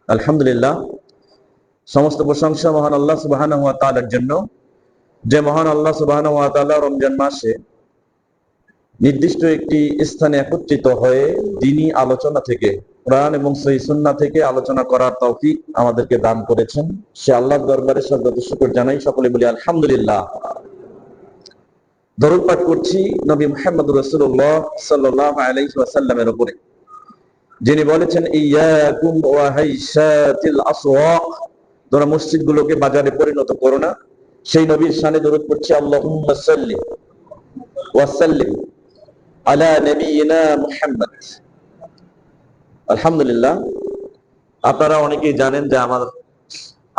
আলহামদুলিল্লাহ, সমস্ত প্রশংসা মহান আল্লাহ সুবহানাহু ওয়া তাআলার জন্য, যে মহান আল্লাহ সুবহানাহু ওয়া তাআলা রমজান মাসে নির্দিষ্ট একটি স্থানে একত্রিত হয়ে দ্বীনি আলোচনা থেকে, কোরআন এবং সহিহ সুন্নাহ থেকে আলোচনা করার তৌফিক আমাদেরকে দান করেছেন। সে আল্লাহর দরবারে সর্বদা শুকর জানাই, সকলে বলি আলহামদুলিল্লাহ। দরুদ পাঠ করছি নবী মুহাম্মদুর রাসূলুল্লাহ সাল্লাল্লাহু আলাইহি ওয়াসাল্লামের উপরে, যিনি বলেছেন ইয়াকুম ওয়া হাইশাতিল আসওয়াক, তোমরা মসজিদগুলোকে বাজারে পরিণত করো না। সেই নবীর শানে দরুদ পড়ছি আল্লাহুম্মা সাল্লি ওয়া সাল্লিম আলা নবিয়িনা মুহাম্মদ। আলহামদুলিল্লাহ, আপনারা অনেকেই জানেন যে আমার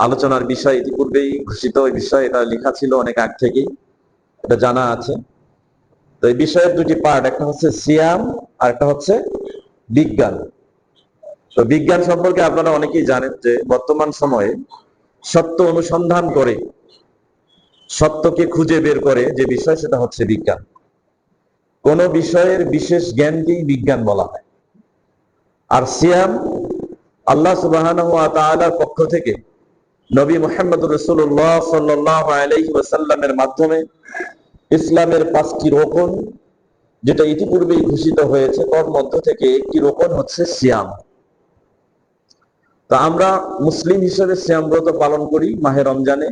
আলোচনার বিষয় ইতিপূর্বেই ঘোষিত। ওই বিষয় এটা লেখা ছিল অনেক আগ থেকেই, এটা জানা আছে। তো এই বিষয়ের দুটি পার্ট, একটা হচ্ছে সিয়াম আর একটা হচ্ছে বিজ্ঞান। তো বিজ্ঞান সম্পর্কে আপনারা অনেকেই জানেন যে বর্তমান সময়ে সত্য অনুসন্ধান করে, সত্যকে খুঁজে বের করে যে বিষয়, সেটা হচ্ছে বিজ্ঞান। কোন বিষয়ের বিশেষ জ্ঞানকেই বিজ্ঞান বলা হয়। আর সিয়াম আল্লাহ সুবহানাহু ওয়া তাআলার পক্ষ থেকে নবী মুহাম্মদুর রাসূলুল্লাহ সাল্লাল্লাহু আলাইহি ওয়াসাল্লামের মাধ্যমে ইসলামের 5টি রোকন, যেটা ইতিপূর্বেই ঘোষিত হয়েছে, তার মধ্য থেকে একটি রোকন হচ্ছে সিয়াম। তা আমরা মুসলিম হিসেবে সিয়াম ব্রত পালন করি মাহে রমজানে।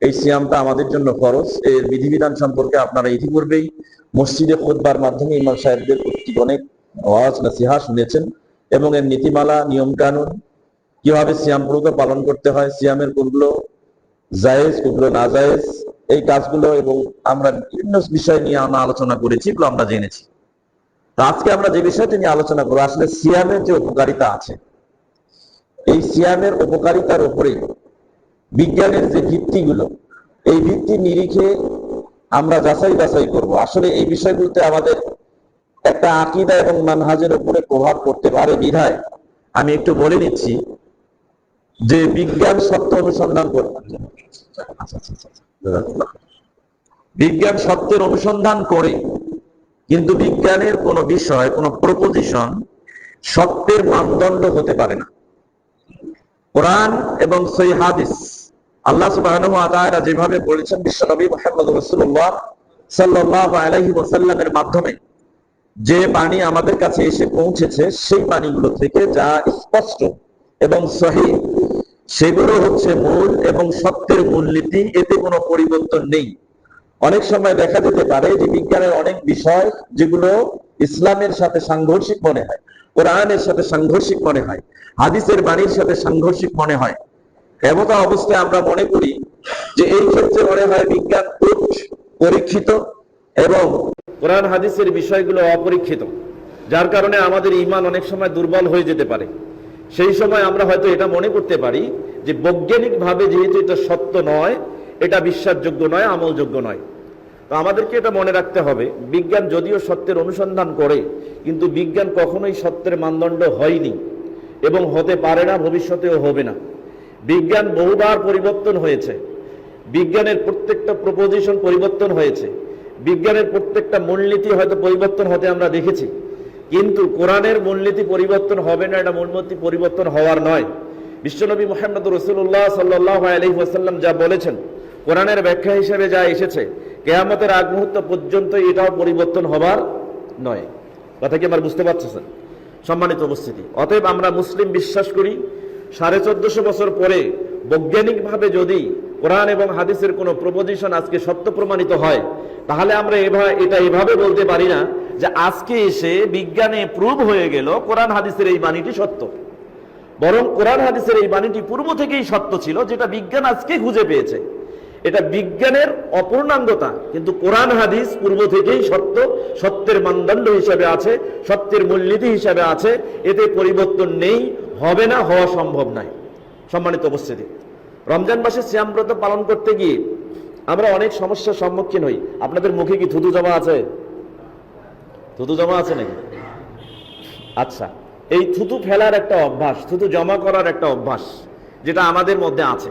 এই সিয়ামটা আমাদের জন্য ফরজ। এর বিধিবিধান সম্পর্কে আপনারা ইতিপূর্বেই মসজিদে খুতবার মাধ্যমে ইমাম সাহেবদের কর্তৃক অনেক ওয়াজ নসিহত শুনেছেন, এবং এর নীতিমালা, নিয়ম কানুন, কিভাবে সিয়াম ব্রত পালন করতে হয়, সিয়ামের কোনগুলো জায়েজ কোনগুলো না জায়েজ, এই কাজগুলো এবং আমরা বিভিন্ন বিষয় নিয়ে আমরা আলোচনা করেছি, এগুলো আমরা জেনেছি। তো আজকে আমরা যে বিষয়টি নিয়ে আলোচনা করবো, আসলে সিয়ামের যে উপকারিতা আছে, এই সিয়ামের উপকারিতার উপরে বিজ্ঞানের যে ভিত্তিগুলো, এই ভিত্তির নিরিখে আমরা যাচাই বাছাই করব। আসলে এই বিষয়গুলোতে আমাদের একটা আকীদা এবং মানহাজের উপরে প্রভাব পড়তে পারে বিধায় আমি একটু বলে নিচ্ছি যে বিজ্ঞান সত্য অনুসন্ধান করবে, বিজ্ঞান সত্যের অনুসন্ধান করে, কিন্তু বিজ্ঞানের কোন বিষয়, কোন প্রপোজিশন সত্যের মানদণ্ড হতে পারে না। কোরআন এবং সহিহ হাদিস, আল্লাহ সুবহানাহু ওয়া তাআলা যেভাবে বলেছেন বিশ্বনবী মুহাম্মদুর রাসূলুল্লাহ সাল্লাল্লাহু আলাইহি ওয়াসাল্লামের মাধ্যমে যে বাণী আমাদের কাছে এসে পৌঁছেছে, সেই বাণীগুলো থেকে যা স্পষ্ট এবং সহিহ, সেগুলো হচ্ছে মূল এবং সত্যের মূলনীতি, এতে কোনো পরিবর্তন নেই। অনেক সময় দেখা যেতে পারে যে বিজ্ঞানের অনেক বিষয় যেগুলো ইসলামের সাথে সাংঘর্ষিক মনে হয়, কোরআনের সাথে সাংঘর্ষিক মনে হয়, হাদিসের বাণীর সাথে সাংঘর্ষিক মনে হয়। এমত অবস্থায় আমরা মনে করি যে এই ক্ষেত্রে মনে হয় বিজ্ঞান পরীক্ষিত এবং কোরআন হাদিসের বিষয়গুলো অপরীক্ষিত, যার কারণে আমাদের ঈমান অনেক সময় দুর্বল হয়ে যেতে পারে। সেই সময় আমরা হয়তো এটা মনে করতে পারি যে বৈজ্ঞানিকভাবে যেহেতু এটা সত্য নয়, এটা বিশ্বাসযোগ্য নয়, আমলযোগ্য নয়। তো আমাদেরকে এটা মনে রাখতে হবে, বিজ্ঞান যদিও সত্যের অনুসন্ধান করে, কিন্তু বিজ্ঞান কখনোই সত্যের মানদণ্ড হয়নি এবং হতে পারে না, ভবিষ্যতেও হবে না। বিজ্ঞান বহুবার পরিবর্তন হয়েছে, বিজ্ঞানের প্রত্যেকটা প্রপোজিশন পরিবর্তন হয়েছে, বিজ্ঞানের প্রত্যেকটা মূলনীতি হয়তো পরিবর্তন হতে আমরা দেখেছি, কিন্তু কোরআনের মূলনীতি পরিবর্তন হবে না, এটা মূলনীতি পরিবর্তন হওয়ার নয়। বিশ্বনবী মুহাম্মদুর রাসূলুল্লাহ সাল্লাল্লাহু আলাইহি ওয়াসাল্লাম যা বলেছেন, কোরআনের ব্যাখ্যা হিসেবে যা এসেছে, কিয়ামতের আগ মুহূর্ত পর্যন্ত এটাও পরিবর্তন হবার নয়। কথা কি আমার বুঝতে পারছেন? সম্মানিত উপস্থিতি, অতএব আমরা মুসলিম বিশ্বাস করি 1450 বছর পরে বৈজ্ঞানিকভাবে যদি কোরআন এবং হাদিসের কোনো প্রপোজিশন আজকে সত্য প্রমাণিত হয়, তাহলে আমরা এটা এভাবে বলতে পারি না যে আজকে এসে বিজ্ঞানে প্রুভ হয়ে গেল কোরআন হাদিসের এই বাণীটি সত্য। বরং কোরআন হাদিসের এই বাণীটি পূর্ব থেকেই সত্য ছিল, যেটা বিজ্ঞান আজকে খুঁজে পেয়েছে। এটা বিজ্ঞানের অপূর্ণাঙ্গতা, কিন্তু কোরআন হাদিস পূর্ব থেকেই সত্য, সত্যের মানদণ্ড হিসাবে আছে, সত্যের মূলনীতি হিসাবে আছে, এতে পরিবর্তন নেই, হবে না, হওয়া সম্ভব নয়। সম্মানিত উপস্থিতি, রমজান মাসে সিয়াম ব্রত পালন করতে গিয়ে আমরা অনেক সমস্যার সম্মুখীন হই। আপনাদের মুখে কি থুতু জমা আছে? থুতু জমা আছে নাকি? আচ্ছা, এই থুতু ফেলার একটা অভ্যাস, থুতু জমা করার একটা অভ্যাস, যেটা আমাদের মধ্যে আছে,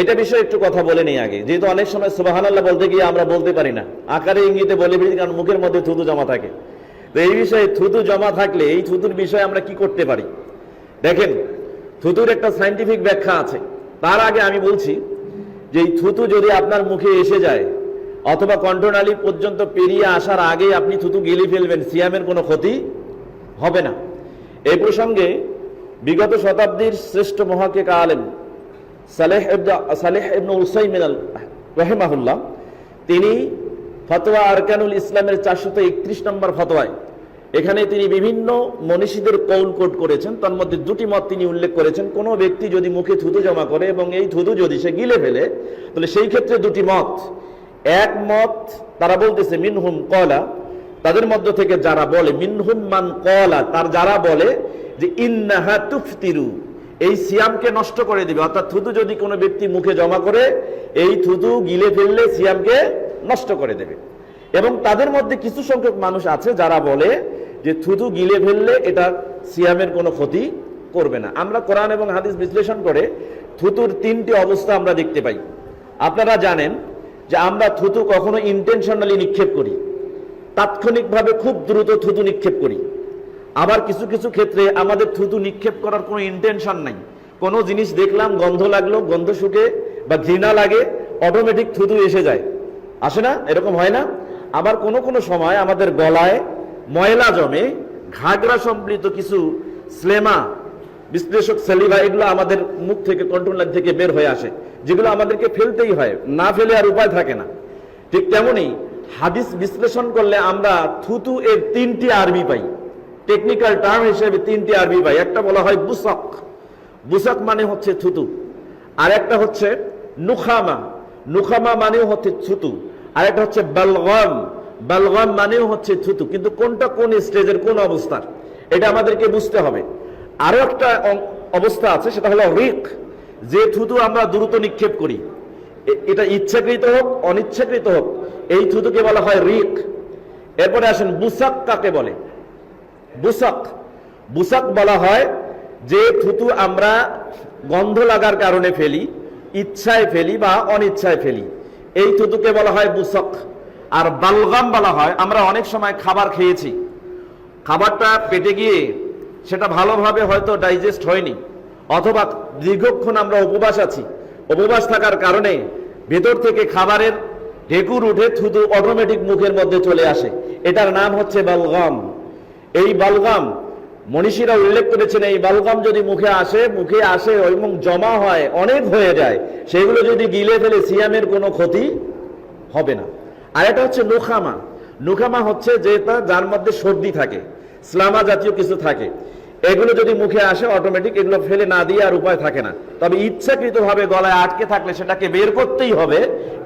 এটা বিষয়ে একটু কথা বলে নেই আগে। যেহেতু অনেক সময় সুবহানাল্লাহ বলতে গিয়ে আমরা বলতে পারি না, আকারে ইঙ্গিতে বলে ফেলি, কারণ মুখের মধ্যে থুতু জমা থাকে। তো এই বিষয়ে থুতু জমা থাকলে এই থুতুর বিষয়ে আমরা কি করতে পারি? দেখেন, থুতুর একটা সায়েন্টিফিক ব্যাখ্যা আছে। তার আগে আমি বলছি যে এই থুতু যদি আপনার মুখে এসে যায় অথবা কণ্ঠনালী পর্যন্ত পেরিয়ে আসার আগে আপনি থুতু গিলে ফেলবেন, সিয়ামের কোনো ক্ষতি হবে না। এই প্রসঙ্গে বিগত শতাব্দীর শ্রেষ্ঠ মহাকিক আলেম সালেহ ইবনে উসাইমিন রাহিমাহুল্লাহ, তিনি ফতোয়া আরকানুল ইসলামের 431 নম্বর ফতোয়ায় এখানে তিনি বিভিন্ন মনীষীদের কৌল কোট করেছেন। তার মধ্যে দুটি মত তিনি উল্লেখ করেছেন। কোনো ব্যক্তি যদি মুখে থুতু জমা করে এবং এই থুতু যদি সে গিলে ফেলে, তাহলে সেই ক্ষেত্রে দুটি মত। এক মত তারা বলতেছে মিনহুম কলা, তাদের মধ্য থেকে যারা বলে, মিনহুম মান কলা, তার যারা বলে যে ইন্নাহা তুফতিরু, এই সিয়ামকে নষ্ট করে দিবে। অর্থাৎ থুতু যদি কোনো ব্যক্তি মুখে জমা করে, এই থুতু গিলে ফেললে সিয়ামকে নষ্ট করে দেবে। এবং তাদের মধ্যে কিছু সংখ্যক মানুষ আছে যারা বলে যে থুতু গিলে ফেললে এটা সিয়ামের কোনো ক্ষতি করবে না। আমরা কোরআন এবং হাদিস বিশ্লেষণ করে থুতুর তিনটি অবস্থা আমরা দেখতে পাই। আপনারা জানেন যে আমরা থুতু কখনো ইন্টেনশনালি নিক্ষেপ করি, তাৎক্ষণিকভাবে খুব দ্রুত থুতু নিক্ষেপ করি। আবার কিছু কিছু ক্ষেত্রে আমাদের থুতু নিক্ষেপ করার কোনো ইন্টেনশন নাই, কোনো জিনিস দেখলাম, গন্ধ লাগলো, গন্ধ শুকে বা ঘৃণা লাগে, অটোমেটিক থুতু এসে যায়, আসে না? এরকম হয় না? আবার কোনো কোনো সময় আমাদের গলায় ময়লা জমে, ঘাগরা সম্পৃক্ত কিছু স্লেমা, বিশ্লেষক সেলিভা, এগুলো আমাদের মুখ থেকে, কন্ট্রোল থেকে বের হয়ে আসে, যেগুলো আমাদেরকে ফেলতেই হয়, না ফেলে আর উপায় থাকে না। ঠিক তেমনি হাদিস বিশ্লেষণ করলে আমরা থুতু এর তিনটি আরবি পাই, টেকনিক্যাল টার্ম হিসেবে তিনটি আরবি পাই। একটা বলা হয় বুসাক, বুসাক মানে হচ্ছে থুতু। আর একটা হচ্ছে নুখামা, নুখামা মানেও হচ্ছে থুতু। আর একটা হচ্ছে বালগাম, বালগাম মানেও হচ্ছে থুতু। কিন্তু কোনটা কোন স্টেজের, কোন অবস্থার, এটা আমাদেরকে বুঝতে হবে। আরো একটা অবস্থা আছে, সেটা হলো রিক, যে থুতু আমরা দ্রুত নিক্ষেপ করি, এটা ইচ্ছাকৃত হোক অনিচ্ছাকৃত হোক, এই থুতুকে বলা হয় রিক। এরপরে আসেন বুসাক কাকে বলে? বুসাক, বুসাক বলা হয় যে থুতু আমরা গন্ধ লাগার কারণে ফেলি, ইচ্ছায় ফেলি বা অনিচ্ছায় ফেলি, এই থুতুকে বলা হয় বুসাক। আর বালগাম বলা হয় আমরা অনেক সময় খাবার খেয়েছি, খাবারটা পেটে গিয়ে সেটা ভালোভাবে হয়তো ডাইজেস্ট হয়নি, অথবা দীর্ঘক্ষণ আমরা উপবাস আছি, উপবাস থাকার কারণে ভেতর থেকে খাবারের ঢেকুর উঠে থুতু অটোমেটিক মুখের মধ্যে চলে আসে, এটার নাম হচ্ছে বালগাম। এই বালগাম মনীষীরা উল্লেখ করেছেন, এই বালগাম যদি মুখে আসে এবং জমা হয়, অনেক হয়ে যায়, সেগুলো যদি গিলে ফেলে সিয়ামের কোনো ক্ষতি হবে না। আর এটা হচ্ছে নুখামা, নুখামা হচ্ছে যেটা যার মধ্যে সর্দি থাকে, স্লামা জাতীয় কিছু থাকে, এগুলো যদি মুখে আসে অটোমেটিক এগুলো ফেলে না দিয়ে আর উপায় থাকে না। তবে ইচ্ছাকৃতভাবে গলায় আটকে থাকলে সেটাকে বের করতেই হবে,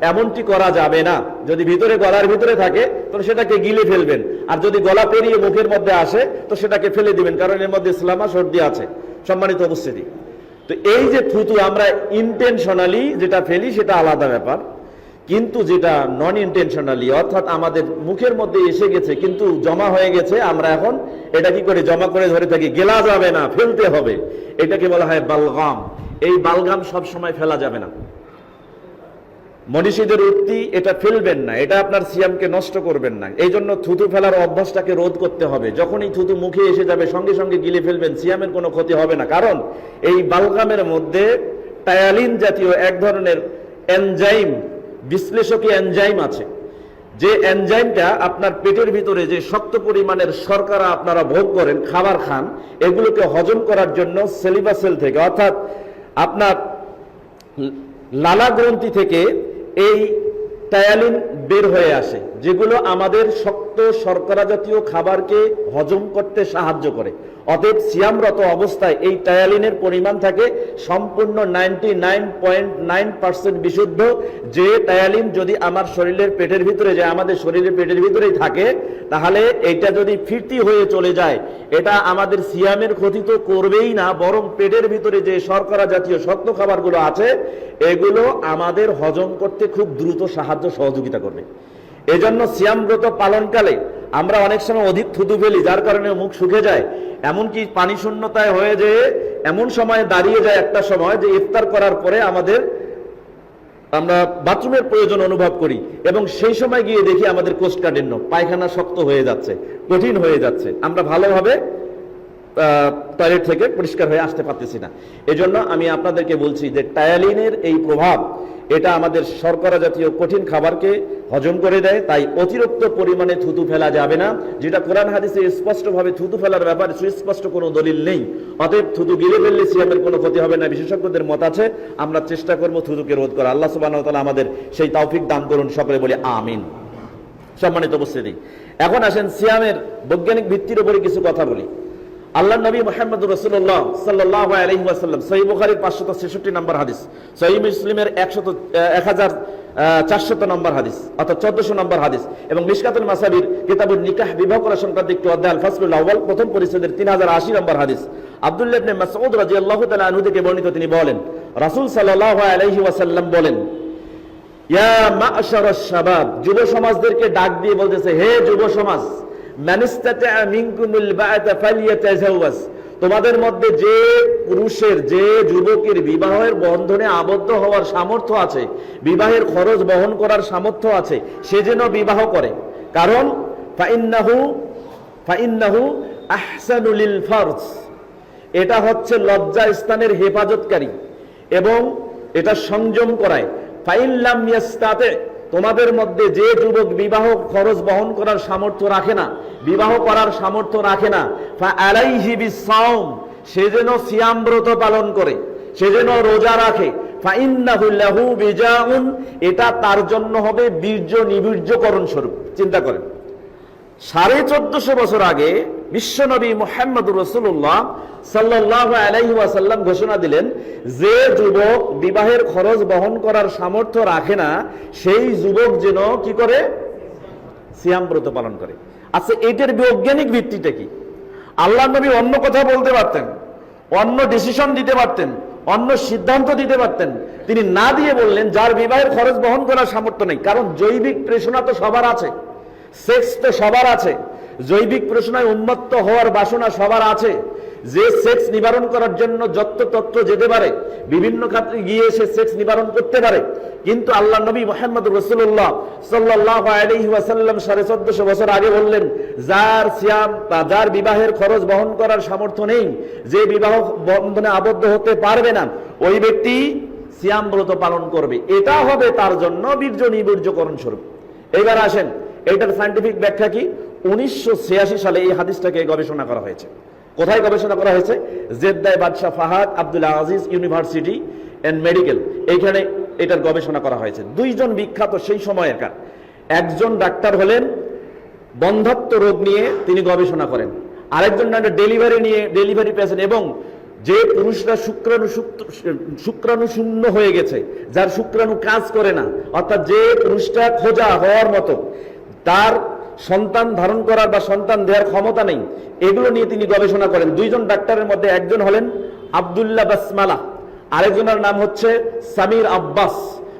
এমনটি করা যাবে না। যদি ভিতরে, গলার ভিতরে থাকে তাহলে সেটাকে গিলে ফেলবেন, আর যদি গলা পেরিয়ে মুখের মধ্যে আসে তো সেটাকে ফেলে দিবেন, কারণ এর মধ্যে ইসলামা সর্দি আছে। সম্মানিত উপস্থিতি, তো এই যে থুতু আমরা ইন্টেনশনালি যেটা ফেলি সেটা আলাদা ব্যাপার, কিন্তু যেটা নন ইন্টেনশনালি, অর্থাৎ আমাদের মুখের মধ্যে এসে গেছে কিন্তু জমা হয়ে গেছে, আমরা এখন এটা কি করে জমা করে ধরে থাকি, গেলা যাবে না, ফেলতে হবে, এটাকে বলা হয় বালগাম। এই বালগাম সব সময় ফেলা যাবে না। মনীষীদের উক্তি, এটা ফেলবেন না, এটা আপনার সিয়ামকে নষ্ট করবেন না। এই জন্য থুতু ফেলার অভ্যাসটাকে রোধ করতে হবে। যখনই থুতু মুখে এসে যাবে সঙ্গে সঙ্গে গিলে ফেলবেন, সিয়ামের কোনো ক্ষতি হবে না। কারণ এই বালগামের মধ্যে টায়ালিন জাতীয় এক ধরনের এনজাইম, বিশ্লেষকী এনজাইম আছে, যে এনজাইমটা আপনার পেটের ভিতরে যে শক্ত পরিমাণের শর্করা আপনারা ভোগ করেন, খাবার খান, এগুলোকে হজম করার জন্য সেলিভা সেল থেকে, অর্থাৎ আপনার লালা গ্রন্থি থেকে এই টায়ালিন বের হয়ে আসে, যেগুলো আমাদের শক্ত শর্করা জাতীয় খাবারকে হজম করতে সাহায্য করে। অতএব সিয়ামরত অবস্থায় এই টায়ালিনের পরিমাণ থাকে সম্পূর্ণ 99.9% বিশুদ্ধ। যে টায়ালিন যদি আমার শরীরের পেটের ভিতরে যায়, আমাদের শরীরের পেটের ভিতরেই থাকে, তাহলে এটা যদি ফিরতি হয়ে চলে যায়, এটা আমাদের সিয়ামের ক্ষতি তো করবেই না, বরং পেটের ভিতরে যে শর্করা জাতীয় শক্ত খাবারগুলো আছে এগুলো আমাদের হজম করতে খুব দ্রুত সাহায্য সহযোগিতা করবে। এজন্য সিয়ামব্রত পালনকালে আমরা অনেক সময় অধিক থুতু ফেলি, যার কারণে মুখ শুকে যায়, এমনকি পানি শূন্যতায় হয়ে যেয়ে এমন সময় দাঁড়িয়ে যায় একটা সময় যে ইফতার করার পরে আমরা বাথরুমের প্রয়োজন অনুভব করি, এবং সেই সময় গিয়ে দেখি আমাদের কোষ্ঠকাঠিন্য, পায়খানা শক্ত হয়ে যাচ্ছে, কঠিন হয়ে যাচ্ছে, আমরা ভালোভাবে টয়লেট থেকে পরিষ্কার হয়ে আসতে পারতেছি না। এজন্য আমি আপনাদেরকে বলছি যে টায়ালিনের এই প্রভাব, এটা আমাদের শর্করা জাতীয় কঠিন খাবারকে হজম করে দেয়, তাই অতিরিক্ত পরিমাণে থুতু ফেলা যাবে না, যেটা কোরআন হাদিসে স্পষ্টভাবে থুতু ফেলার ব্যাপারে সুস্পষ্ট কোনো দলিল নেই। অতএব থুতু গিলে ফেললে সিয়ামের কোনো ক্ষতি হবে না, বিশেষজ্ঞদের মত আছে। আমরা চেষ্টা করব থুতুকে রোধ করা। আল্লাহ সুবহানাহু ওয়া তাআলা আমাদের সেই তৌফিক দান করুন, সকলে বলি আমিন। সম্মানিত উপস্থিতি, এখন আসেন সিয়ামের বৈজ্ঞানিক ভিত্তির উপরে কিছু কথা বলি। আল্লাহ নবী মুহাম্মদুর রাসূলুল্লাহ সাল্লাল্লাহু আলাইহি ওয়াসাল্লাম, সহিহ বুখারীর 566 নম্বর হাদিস, সহিহ মুসলিমের 1400 নম্বর হাদিস অর্থাৎ 1400 নম্বর হাদিস, এবং মিশকাতুল মাসাবির কিতাবুন নিকাহ বিবাহ করা সংক্রান্ত একটি অধ্যায় আল ফাসলুল আউয়াল প্রথম পরিচ্ছেদের 3080 নম্বর হাদিস, আব্দুল্লাহ ইবনে মাসউদ রাদিয়াল্লাহু তাআলা আনহু থেকে বর্ণিত, তিনি বলেন রাসূল সাল্লাল্লাহু আলাইহি ওয়াসাল্লাম বলেন, ইয়া মা'শারাশ শাবাব, যুব সমাজদেরকে ডাক দিয়ে বলতেছে, হে যুব সমাজ, মান ইসতাতা মিনকুমুল বা'তা ফালইয়াতাজাওয়াজ, তোমাদের মধ্যে যে পুরুষের, যে যুবকের বিবাহের বন্ধনে আবদ্ধ হওয়ার সামর্থ্য আছে, বিবাহের খরচ বহন করার সামর্থ্য আছে, সে যেন বিবাহ করে। কারণ ফাইন্নাহু আহসানু লিল ফারজ, এটা হচ্ছে লজ্জা স্থানের হেফাজতকারী এবং এটা সংযম করায়। ফাইন লাম ইয়াস্তাতি, তোমাদের মধ্যে যে যুবক বিবাহ খরচ বহন করার সামর্থ্য রাখে না, বিবাহ করার সামর্থ্য রাখে না, ফাআলাইহি বিসসাওম, সে যেন সিয়াম ব্রত পালন করে, সে যেন রোজা রাখে। ফাইন্নাহু লাহু বিজাউন, এটা তার জন্য হবে বীর্য নিবীর্যকরণ স্বরূপ। চিন্তা করেন, 1450 বছর আগে বিশ্বনবী মুহাম্মদুর রাসূলুল্লাহ সাল্লাল্লাহু আলাইহি ওয়াসাল্লাম ঘোষণা দিলেন, যে যুবক বিবাহের খরচ বহন করার সামর্থ্য রাখে না, সেই যুবক যেন কি করে? সিয়াম ব্রত পালন করে। আচ্ছা, এটার বৈজ্ঞানিক ভিত্তিটা কি? আল্লাহ নবী অন্য কথা বলতে পারতেন, অন্য ডিসিশন দিতে পারতেন, অন্য সিদ্ধান্ত দিতে পারতেন, তিনি না দিয়ে বললেন যার বিবাহের খরচ বহন করার সামর্থ্য নেই। কারণ জৈবিক প্রেষণা তো সবার আছে, সেক্স তো সবার আছে, জৈবিক প্রশ্নায় উন্মত্ত হওয়ার বাসনা সবার আছে। যে সেক্স নিবারণ করার জন্য যত্রতত্র যেতে পারে, বিভিন্ন ক্ষেত্রে গিয়ে সে সেক্স নিবারণ করতে পারে। কিন্তু আল্লাহ নবী মুহাম্মদুর রাসূলুল্লাহ সাল্লাল্লাহু আলাইহি ওয়াসাল্লাম 1450 বছর আগে বললেন, যার সিয়াম বা যার বিবাহের খরচ বহন করার সামর্থ্য নেই, যে বিবাহ বন্ধনে আবদ্ধ হতে পারবে না, ওই ব্যক্তি সিয়াম ব্রত পালন করবে, এটা হবে তার জন্য বীর্য নিবীর্যকরণ স্বরূপ। এবার আসেন, এটার সায়েন্টিফিক ব্যাখ্যা কি? 1986 সালে এই হাদিসটাকে গবেষণা করা হয়েছে। কোথায় গবেষণা করা হয়েছে? জেদ্দায় বাদশাহ Fahad Abdul Aziz university and medical, এইখানে এটার গবেষণা করা হয়েছে। দুইজন বিখ্যাত সেই সময়কার, একজন ডাক্তার হলেন বন্ধ্যাত্ব রোগ নিয়ে তিনি গবেষণা করেন, আরেকজন ডেলিভারি পেশেন্ট, এবং যে পুরুষরা শুক্রাণু শূন্য হয়ে গেছে, যার শুক্রাণু কাজ করে না, অর্থাৎ যে পুরুষটা খোঁজা হওয়ার মতো, তার সন্তান ধারণ করার বা সন্তান দেওয়ার ক্ষমতা নেই, এগুলো নিয়ে তিনি গবেষণা করেন। দুইজন ডাক্তারের মধ্যে একজন হলেন আব্দুল্লাহ বাসমালা, আরেকজনের নাম হচ্ছে সামির আব্বাস।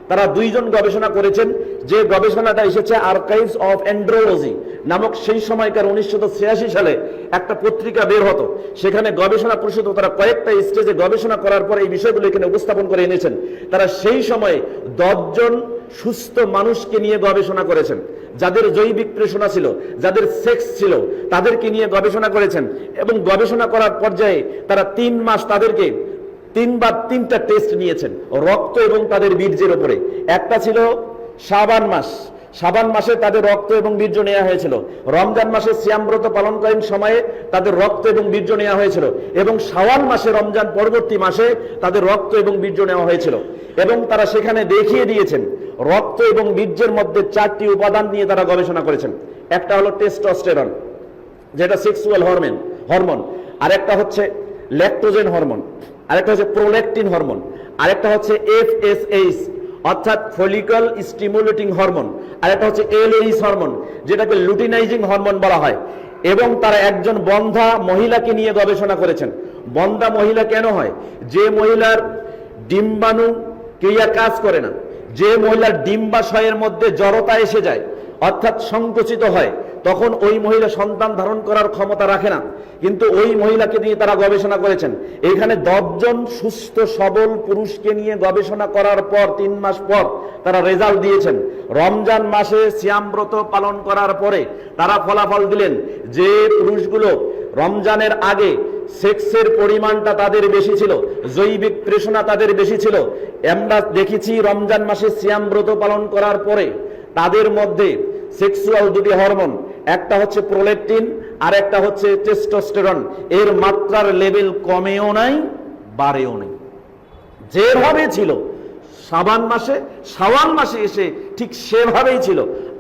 তারা দুইজন গবেষণা করেছেন, যে গবেষণাটা এসেছে আর্কাইভস অফ অ্যান্ড্রোলজি নামক সেই সময়কার 1986 সালে একটা পত্রিকা বের হতো। সেখানে গবেষণা পরিষদ তারা কয়েকটা স্টেজে গবেষণা করার পর এই বিষয়গুলো এখানে উপস্থাপন করে এনেছেন। তারা সেই সময়ে 10 জন সুস্থ মানুষকে নিয়ে গবেষণা করেছেন, যাদের জৈবিক প্রেষণা ছিল, যাদের সেক্স ছিল, তাদেরকে নিয়ে গবেষণা করেছেন। এবং গবেষণা করার পর্যায়ে তারা 3 মাস তাদেরকে 3টা টেস্ট নিয়েছেন রক্ত এবং তাদের বীর্যের উপরে। একটা ছিল শাবান মাস, শাবান মাসে তাদের রক্ত এবং বীর্য নেওয়া হয়েছিল। রমজান মাসে সিয়াম ব্রত পালনকালীন সময়ে তাদের রক্ত এবং বীর্য নেওয়া হয়েছিল, এবং শাওয়াল মাসে রমজান পরবর্তী মাসে তাদের রক্ত এবং বীর্য নেওয়া হয়েছিল। এবং তারা সেখানে দেখিয়ে দিয়েছেন রক্ত এবং বীর্যের মধ্যে 4টি উপাদান নিয়ে তারা গবেষণা করেছেন। একটা হলো টেস্টোস্টেরন, যেটা সেক্সুয়াল হরমোন, আরেকটা হচ্ছে ল্যাকটোজেন হরমোন, আরেকটা হচ্ছে প্রোল্যাকটিন হরমোন, আরেকটা হচ্ছে FSH অর্থাৎ ফলিকল স্টিমুলেটিং হরমোন, আরেকটা হচ্ছে LH হরমোন, যেটাকে লুটিনাইজিং হরমোন বলা হয়। এবং তারা একজন বন্ধা মহিলাকে নিয়ে গবেষণা করেছেন। বন্ধা মহিলা কেন হয়? যে মহিলার ডিম্বাণু ক্রিয়া কাজ করে না, যে মহিলার ডিম্বাশয়ের মধ্যে জড়তা এসে যায় অর্থাৎ সংকুচিত হয়, তখন ওই মহিলা সন্তান ধারণ করার ক্ষমতা রাখে না। কিন্তু ওই মহিলাকে নিয়ে তারা গবেষণা করেছেন। এখানে 10 জন সুস্থ সবল পুরুষকে নিয়ে গবেষণা করার পর 3 মাস পর তারা রেজাল্ট দিয়েছেন। রমজান মাসে সিয়াম ব্রত পালন করার পরে তারা ফলাফল দিলেন যে পুরুষগুলো রমজানের আগে সেক্সের পরিমাণটা তাদের বেশি ছিল, জৈবিক তৃষ্ণা তাদের বেশি ছিল। আমরা দেখেছি রমজান মাসে সিয়াম ব্রত পালন করার পরে তাদের মধ্যে সেক্সুয়াল দুটি হরমোন, একটা হচ্ছে প্রোল্যাকটিন আর একটা হচ্ছে টেস্টোস্টেরন, এর মাত্রার লেভেল কমেও নাই বাড়েও নাই, যেভাবে ছিল শাওয়াল মাসে এসে ঠিক সেভাবেই ছিল।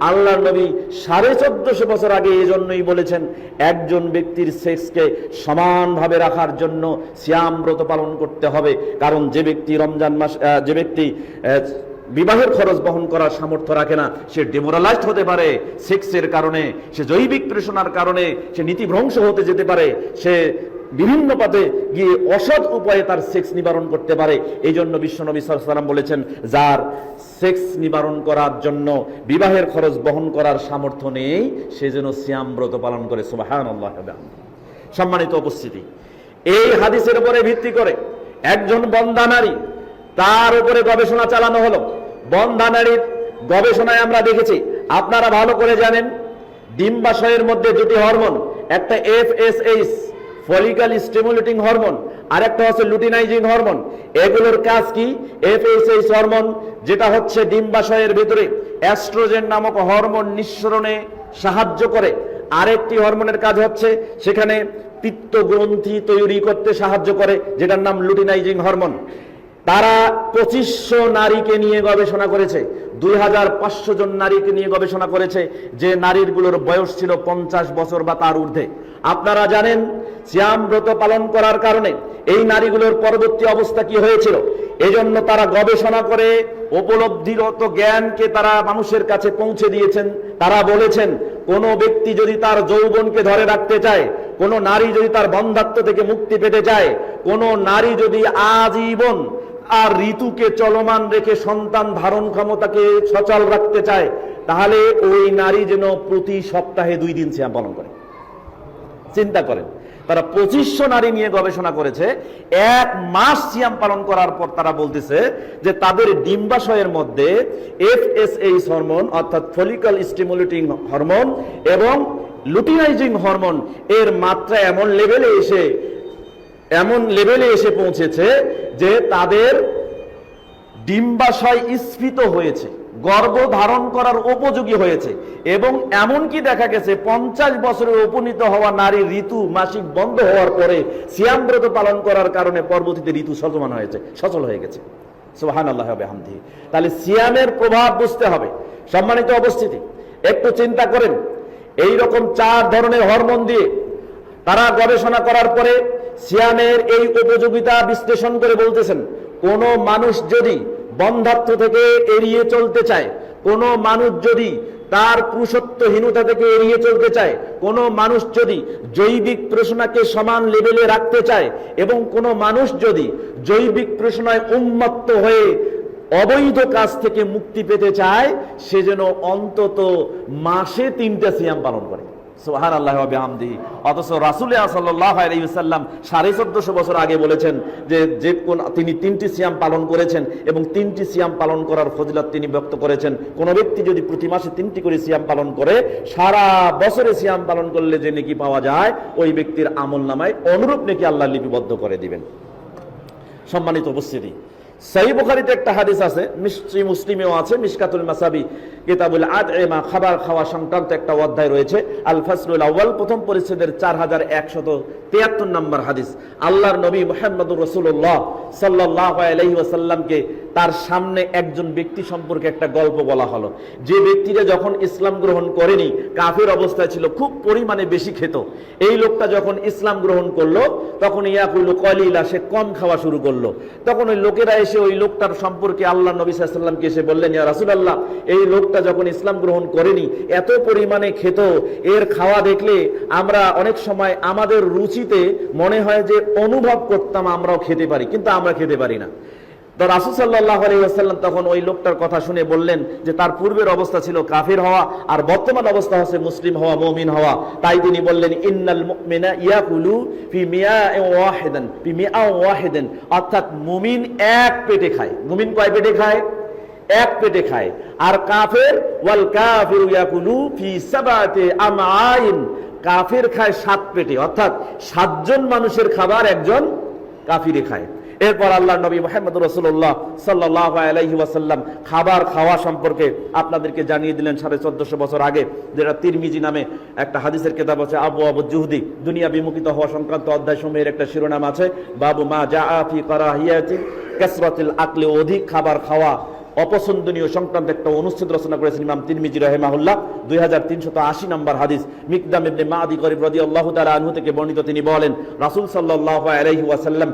আল্লাহর নবী 1450 বছর আগে এজন্যই বলেছেন একজন ব্যক্তির সেক্সকে সমানভাবে রাখার জন্য সিয়াম ব্রত পালন করতে হবে। কারণ যে ব্যক্তি বিবাহের খরচ বহন করার সামর্থ্য রাখে না, সে ডিমোরালাইজড হতে পারে সেক্সের কারণে, সে জৈবিক তৃষ্ণার কারণে সে নীতিভ্রংশ হতে যেতে পারে, সে বিভিন্ন পথে গিয়ে অসৎ উপায়ে তার সেক্স নিবারণ করতে পারে। এই জন্য বিশ্বনবী সাল্লাল্লাহু আলাইহি ওয়াসাল্লাম বলেছেন যার সেক্স নিবারণ করার জন্য বিবাহের খরচ বহন করার সামর্থ্য নেই সে যেন সিয়াম ব্রত পালন করে। সুবহানাল্লাহ। সম্মানিত উপস্থিতি, এই হাদিসের উপরে ভিত্তি করে একজন বন্ধ্যা নারী, তার উপরে গবেষণা চালানো হলো। বন্ধ্যা নারীর গবেষণায় আমরা দেখেছি, আপনারা ভালো করে জানেন, ডিম্বাশয়ের মধ্যে দুটি হরমোন, একটা FSH ফলিক্যাল স্টিমুলেটিং হরমোন আর একটা হচ্ছে লুটিনাইজিং হরমোন। এগুলোর কাজ কি? FSH হরমোন যেটা হচ্ছে ডিম্বাশয়ের ভিতরে অ্যাস্ট্রোজেন নামক হরমোন নিঃসরণে সাহায্য করে, আরেকটি হরমোনের কাজ হচ্ছে সেখানে পিত্ত গ্রন্থি তৈরি করতে সাহায্য করে, যেটার নাম লুটিনাইজিং হরমোন। তারা 2500 নারীকে নিয়ে গবেষণা করেছে, 2500 জন নারীকে নিয়ে গবেষণা করেছে, যে নারীগুলোর বয়স ছিল 50 বছর বা তার ঊর্ধ্বে। আপনারা জানেন সিয়াম ব্রত পালন করার কারণে এই নারীগুলোর পরবর্তী অবস্থা কি হয়েছিল। এজন্য তারা গবেষণা করে উপলব্ধিরত জ্ঞানকে তারা মানুষের কাছে পৌঁছে দিয়েছেন। তারা বলেছেন কোন ব্যক্তি যদি তার যৌবনকে ধরে রাখতে চায়, কোন নারী যদি তার বন্ধ্যাত্ব থেকে মুক্তি পেতে চায়, কোন নারী যদি আজীবন আর ঋতুকে চলমান রেখে সন্তান ধারণ ক্ষমতাকে সচল রাখতে চায়, তাহলে ওই নারী যেন প্রতি সপ্তাহে 2 দিন সিয়াম পালন করে। চিন্তা করেন, তারা 2500 নারী নিয়ে গবেষণা করেছে, 1 মাস সিয়াম পালন করার পর তারা বলতেছে যে তাদের ডিম্বাশয়ের মধ্যে FSH হরমোন অর্থাৎ ফলিক্যাল স্টিমুলেটিং হরমোন এবং লুটিনাইজিং হরমোন এর মাত্রা এমন লেভেলে এসে পৌঁছেছে যে তাদের ডিম্বাশয় স্ফীত হয়েছে, গর্ভ ধারণ করার উপযোগী হয়েছে। এবং এমনকি দেখা গেছে 50 বছরের উপনীত হওয়া নারী ঋতু মাসিক বন্ধ হওয়ার পরে সিয়াম ব্রত পালন করার কারণে পরবর্তীতে ঋতু সচল হয়ে গেছে। সুবহানাল্লাহ ওয়া বিহামদিহি। তাহলে সিয়ামের প্রভাব বুঝতে হবে। সম্মানিত উপস্থিতি, একটু চিন্তা করেন, এই রকম 4 ধরনের হরমোন দিয়ে তারা গবেষণা করার পরে সিয়ামের এই উপযোগিতা বিশ্লেষণ করে বলতেছেন কোন মানুষ যদি বন্ধ্যাত্ব থেকে এড়িয়ে চলতে চায়, কোন মানুষ যদি তার পুরুষত্বহীনতা থেকে এড়িয়ে চলতে চায়, কোন মানুষ যদি জৈবিক তৃষ্ণাকে সমান লেভেলে রাখতে চায় এবং কোন মানুষ যদি জৈবিক তৃষ্ণায় উন্মত্ত হয়ে অবৈধ কাজ থেকে মুক্তি পেতে চায়, সে যেন অন্তত মাসে 3টা সিয়াম পালন করে। সুবহানাল্লাহ ওয়া বিহামদিহি। অথচ রাসূল সাল্লাল্লাহু আলাইহি ওয়াসাল্লাম 1450 বছর আগে বলেছেন যে তিনি 3টি সিয়াম পালন করেছেন এবং 3টি সিয়াম পালন করার ফজিলত তিনি ব্যক্ত করেছেন। কোন ব্যক্তি যদি প্রতি মাসে 3টি করে সিয়াম পালন করে, সারা বছরে সিয়াম পালন করলে যে নেকি পাওয়া যায়, ওই ব্যক্তির আমলনামায় অনুরূপ নেকি আল্লাহ লিপিবদ্ধ করে দিবেন। সম্মানিত উপস্থিতি, সহিহ বুখারীতে একটা হাদিস আছে, মুসলিমেও আছে, মিশকাতুল মাসাবি কিতাবুল আদঈমা, খাবার খাওয়া সংক্রান্ত একটা অধ্যায় রয়েছে, আল ফাসলুল আউয়াল, প্রথম পরিচ্ছেদের 4173 নম্বর হাদিস। আল্লাহর নবী মুহাম্মদুর রাসূলুল্লাহ সাল্লাল্লাহু আলাইহি ওয়াসাল্লামকে তার সামনে একজন ব্যক্তি সম্পর্কে একটা গল্প বলা হলো। যে ব্যক্তিটা যখন ইসলাম গ্রহণ করেনি, কাফের অবস্থায় ছিল, খুব পরিমাণে বেশি খেত। এই লোকটা যখন ইসলাম গ্রহণ করলো, তখন ইয়াকুলু কলিলা, সে কম খাওয়া শুরু করলো। তখন ওই লোকেরা এসে ওই লোকটার সম্পর্কে আল্লাহ নবী সাল্লাল্লাহু আলাইহি ওয়াসাল্লামকে এসে বললেন, ইয়া রাসূলুল্লাহ, এই লোকটা যখন ইসলাম গ্রহণ করেনি এত পরিমাণে খেত, এর খাওয়া দেখলে আমরা অনেক সময় আমাদের রুচিতে মনে হয় যে অনুভব করতাম আমরাও খেতে পারি, কিন্তু আমরা খেতে পারি না। তো রাসূল সাল্লাল্লাহু আলাইহি ওয়াসাল্লাম তখন ওই লোকটার কথা শুনে বললেন যে তার পূর্বের অবস্থা ছিল কাফির হওয়া, আর বর্তমান অবস্থা হচ্ছে মুসলিম হওয়া, মুমিন হওয়া। তাই তিনি বললেন, ইন্নাল মুমিনা ইয়াকুলু ফি মিআ ওয়াহিদান, অর্থাৎ মুমিন এক পেটে খায়। মুমিন কয় পেটে খায়? এক পেটে খায়। আর কাফের ওয়াল কাফিরু ইয়াকুলু ফি সাবাতি আমআইন, কাফের খায় 7 পেটে, অর্থাৎ 7 জন মানুষের খাবার একজন কাফিরে খায়। এরপর আল্লাহ নবী মুহাম্মদ রাসূলুল্লাহ সাল্লাল্লাহু আলাইহি ওয়াসাল্লাম খাবার খাওয়া সম্পর্কে আপনাদেরকে জানিয়ে দিলেন 1450 বছর আগে, যেটা তিরমিজি নামে একটা হাদিসের কিতাব আছে, আবু জুহদি দুনিয়া বিমুখিত হওয়া সংক্রান্ত অধ্যায় সমূহের একটা শিরোনাম আছে, বাবু মা জাআ ফি কারাহিয়াতি কাসরাতিল আকলি, অধিক খাবার খাওয়া অপছন্দনীয় সংক্রান্ত একটা অনুচ্ছেদ রচনা করেছেন ইমাম তিরমিজি রাহিমাহুল্লাহ। 2380 নম্বর হাদিস, মিকদাম ইবনে মাদি গরিব রাদিয়াল্লাহু তাআলা আনহু থেকে বর্ণিত। তিনি বলেন, রাসূল সাল্লাল্লাহু আলাইহি ওয়াসাল্লাম,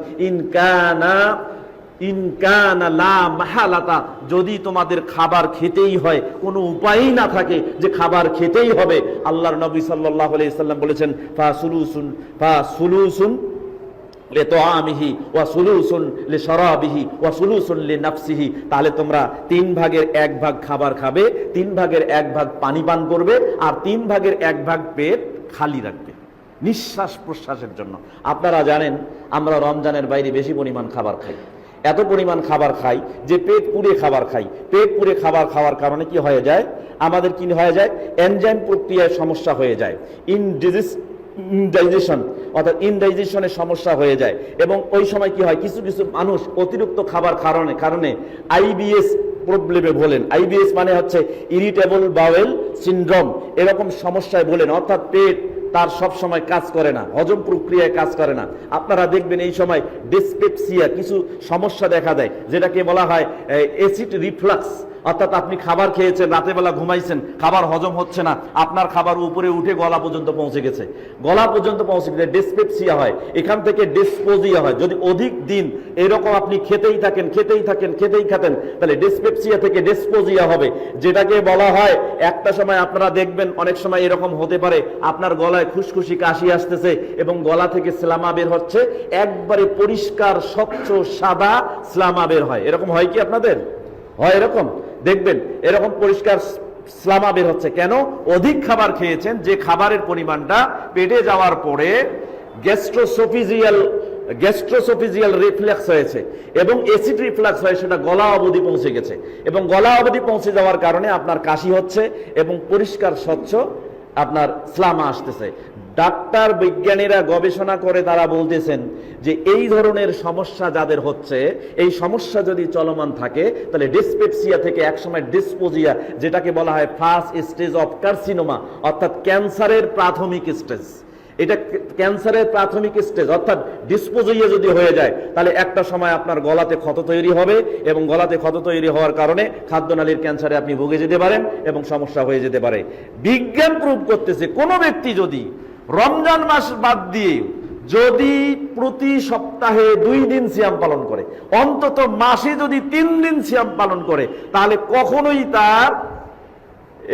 ইন কানা লা মাহালাতা, যদি তোমাদের খাবার খেতেই হয়, কোনো উপায়ই না থাকে যে খাবার খেতেই হবে, আল্লাহর নবী সাল্লাল্লাহু আলাইহি ওয়াসাল্লাম বলেছেন, ফাসুলুসুন লিতাআমিহি ওয়া সুলুসুন লিশরাবিহি ওয়া সুলুসুন লিনাফসিহি, তাহলে তোমরা 3 ভাগের 1 ভাগ খাবার খাবে, 3 ভাগের 1 ভাগ পানি পান করবে, আর 3 ভাগের 1 ভাগ পেট খালি রাখবে নিঃশ্বাস প্রশ্বাসের জন্য। আপনারা জানেন আমরা রমজানের বাইরে বেশি পরিমাণ খাবার খাই, এত পরিমাণ খাবার খাই যে পেট পুড়ে খাবার খাই। পেট পুড়ে খাবার খাওয়ার কারণে কি হয়ে যায়, আমাদের কি হয়ে যায়, এনজাইম প্রক্রিয়ায় সমস্যা হয়ে যায়, ইনডাইজেশন অর্থাৎ ইনডাইজেশনের সমস্যা হয়ে যায়। এবং ওই সময় কি হয়, কিছু কিছু মানুষ অতিরিক্ত খাবার কারণে আইবিএস প্রবলেমে বলেন, আইবিএস মানে হচ্ছে ইরিটেবল বাওয়েল সিনড্রোম, এরকম সমস্যায় বলেন, অর্থাৎ পেট তার সব সময় কাজ করে না, হজম প্রক্রিয়ায় কাজ করে না। আপনারা দেখবেন এই সময় ডিসপেপসিয়া কিছু সমস্যা দেখা দেয়, যেটাকে বলা হয় অ্যাসিড রিফ্লাক্স, অর্থাৎ আপনি খাবার খেয়েছেন, রাতের বেলা ঘুমাইছেন, খাবার হজম হচ্ছে না, আপনার খাবার উপরে উঠে গলা পর্যন্ত পৌঁছে গেছে, গলা পর্যন্ত পৌঁছে গেছে, ডিসপেপসিয়া হয়, এখান থেকে ডিসপোজিয়া হয়। যদি অধিক দিন এরকম আপনি খেতেই থাকেন, তাহলে ডিসপেপসিয়া থেকে ডিসপোজিয়া হবে, যেটাকে বলা হয়, একটা সময় আপনারা দেখবেন অনেক সময় এরকম হতে পারে, আপনার গলায় খুশখুশি কাশি আসতেছে এবং গলা থেকে স্লামা বের হচ্ছে, একবারে পরিষ্কার স্বচ্ছ সাদা স্লামা বের হয়। এরকম হয় কি আপনাদের? হয় এরকম, দেখবেন এরকম পরিষ্কার স্লামা বের হচ্ছে। কেন? অধিক খাবার খেয়েছেন, যে খাবারের পরিমাণটা পেটে যাওয়ার পরে গ্যাস্ট্রোসোফিজিয়াল রিফ্লেক্স হয়েছে এবং অ্যাসিড রিফ্লাক্স হয়ে সেটা গলা অবধি পৌঁছে গেছে, এবং গলা অবধি পৌঁছে যাওয়ার কারণে আপনার কাশি হচ্ছে এবং পরিষ্কার স্বচ্ছ আপনার স্লামা আসতেছে। ডাক্তার বিজ্ঞানীরা গবেষণা করে তারা বলতেছেন যে এই ধরনের সমস্যা যাদের হচ্ছে, এই সমস্যা যদি চলমান থাকে তাহলে ডিসপেপসিয়া থেকে একসময় ডিসপোজিয়া, যেটাকে বলা হয় ফার্স্ট স্টেজ অফ কার্সিনোমা, অর্থাৎ ক্যান্সারের প্রাথমিক স্টেজ, এটা ক্যান্সারের প্রাথমিক স্টেজ, অর্থাৎ ডিসপোজিয়া যদি হয়ে যায় তাহলে একটা সময় আপনার গলাতে ক্ষত তৈরি হবে, এবং গলাতে ক্ষত তৈরি হওয়ার কারণে খাদ্যনালীর ক্যান্সারে আপনি ভুগে যেতে পারেন এবং সমস্যা হয়ে যেতে পারে। বিজ্ঞান প্রুভ করতেছে, কোন ব্যক্তি যদি রমজান মাস বাদ দিয়ে যদি প্রতি সপ্তাহে 2 দিন সিয়াম পালন করে, অন্তত মাসে যদি 3 দিন সিয়াম পালন করে, তাহলে কখনোই তার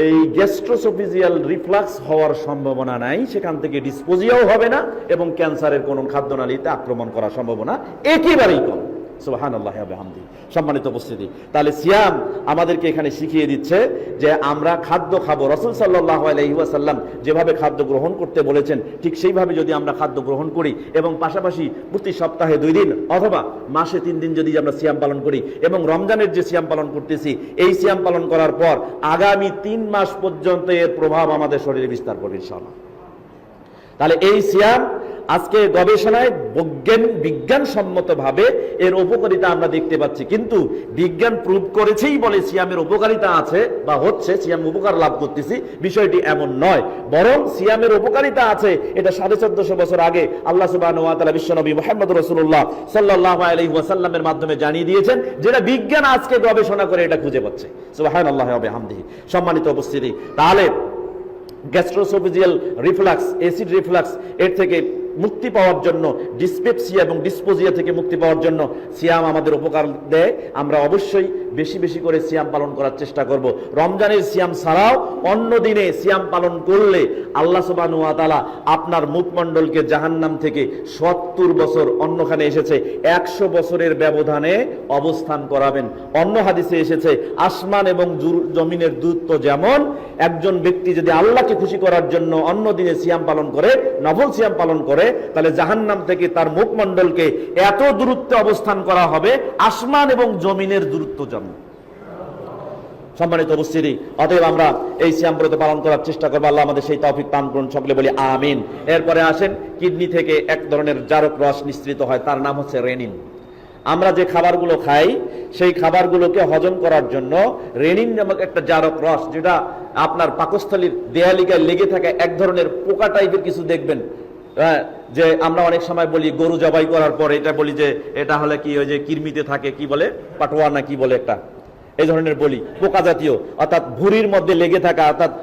এই গ্যাস্ট্রোসোফিজিয়াল রিফ্লাক্স হওয়ার সম্ভাবনা নাই, সেখান থেকে ডিসপোজিয়াও হবে না এবং ক্যান্সারের কোনো খাদ্যনালীতে আক্রমণ করার সম্ভাবনা একেবারেই কম। সুবহানাল্লাহি ওয়া বিহামদিহি। সম্মানিত উপস্থিতি, তাহলে সিয়াম আমাদেরকে এখানে শিখিয়ে দিচ্ছে যে আমরা খাদ্য খাবো, রাসূল সাল্লাল্লাহু আলাইহি ওয়াসাল্লাম যেভাবে খাদ্য গ্রহণ করতে বলেছেন ঠিক সেইভাবে যদি আমরা খাদ্য গ্রহণ করি, এবং পাশাপাশি প্রতি সপ্তাহে 2 দিন অথবা মাসে 3 দিন যদি আমরা সিয়াম পালন করি, এবং রমজানের যে সিয়াম পালন করতেছি এই সিয়াম পালন করার পর আগামী 3 মাস পর্যন্ত এর প্রভাব আমাদের শরীরে বিস্তার করবে ইনশাআল্লাহ। তাহলে এই সিয়াম আজকে গবেষণায় বিজ্ঞানসম্মতভাবে এর উপকারিতা আমরা দেখতে পাচ্ছি, কিন্তু বিজ্ঞান প্রুভ করেছেই বলে সিয়ামের উপকারিতা আছে বা হচ্ছে, সিয়াম উপকার লাভ করতেছি, বিষয়টি এমন নয়, বরং সিয়ামের উপকারিতা আছে। এটা 1450 বছর আগে আল্লাহ সুবহানাহু ওয়া তাআলা বিশ্বনবী মুহাম্মদ রাসূলুল্লাহ সাল্লাল্লাহু আলাইহি ওয়াসাল্লামের মাধ্যমে জানিয়ে দিয়েছেন, যেটা বিজ্ঞান আজকে গবেষণা করে এটা খুঁজে পাচ্ছে। সুবহানাল্লাহি ওয়া বিহামদিহি। সম্মানিত উপস্থিতি, তাহলে গ্যাস্ট্রোসোফিজিয়াল রিফ্লাক্স, অ্যাসিড রিফ্লাক্স, এর থেকে মুক্তি পাওয়ার জন্য, ডিসপেপসিয়া এবং ডিসপোজিয়া থেকে মুক্তি পাওয়ার জন্য সিয়াম আমাদের উপকার দেয়। আমরা অবশ্যই বেশি বেশি করে সিয়াম পালন করার চেষ্টা করব। রমজানের সিয়াম ছাড়াও অন্য দিনে সিয়াম পালন করলে আল্লাহ সুবহানাহু ওয়া তাআলা আপনার মুখমণ্ডলকে জাহান্নাম থেকে 70 বছর, অন্যখানে এসেছে 100 বছরের ব্যবধানে অবস্থান করাবেন। অন্য হাদিসে এসেছে আসমান এবং জমিনের দূরত্ব যেমন, একজন ব্যক্তি যদি আল্লাহকে খুশি করার জন্য অন্য দিনে সিয়াম পালন করে, নফল সিয়াম পালন করে, তাহলে জাহান্নাম থেকে তার মুখমণ্ডলকে এত দূরত্বে অবস্থান করা হবে আসমান এবং জমিনের দূরত্ব যেমন। সম্মানিত উপস্থিতি, অতএব আমরা এই সিয়াম ব্রত পালন করার চেষ্টা করবো। আল্লাহ আমাদের সেই তৌফিক দান করুন, সকলে বলি আমিন। এরপরে আসেন, কিডনি থেকে এক ধরনের জারক রস নিঃসৃত হয়, তার নাম হচ্ছে রেনিন। আমরা যে খাবারগুলো খাই সেই খাবারগুলোকে হজম করার জন্য রেনিন নামক একটা জারক রস, যেটা আপনার পাকস্থলীর দেয়ালিকায় লেগে থাকা এক ধরনের পোকা টাইপের কিছু দেখবেন, যে আমরা অনেক সময় বলি গরু জবাই করার পর এটা বলি যে এটা হলে কি, ওই যে কিরমিতে থাকে, কি বলে, পাটোয়া না কি বলে একটা, এই ধরনের বলি, পোকা জাতীয়, অর্থাৎ ভুঁড়ির মধ্যে লেগে থাকা, অর্থাৎ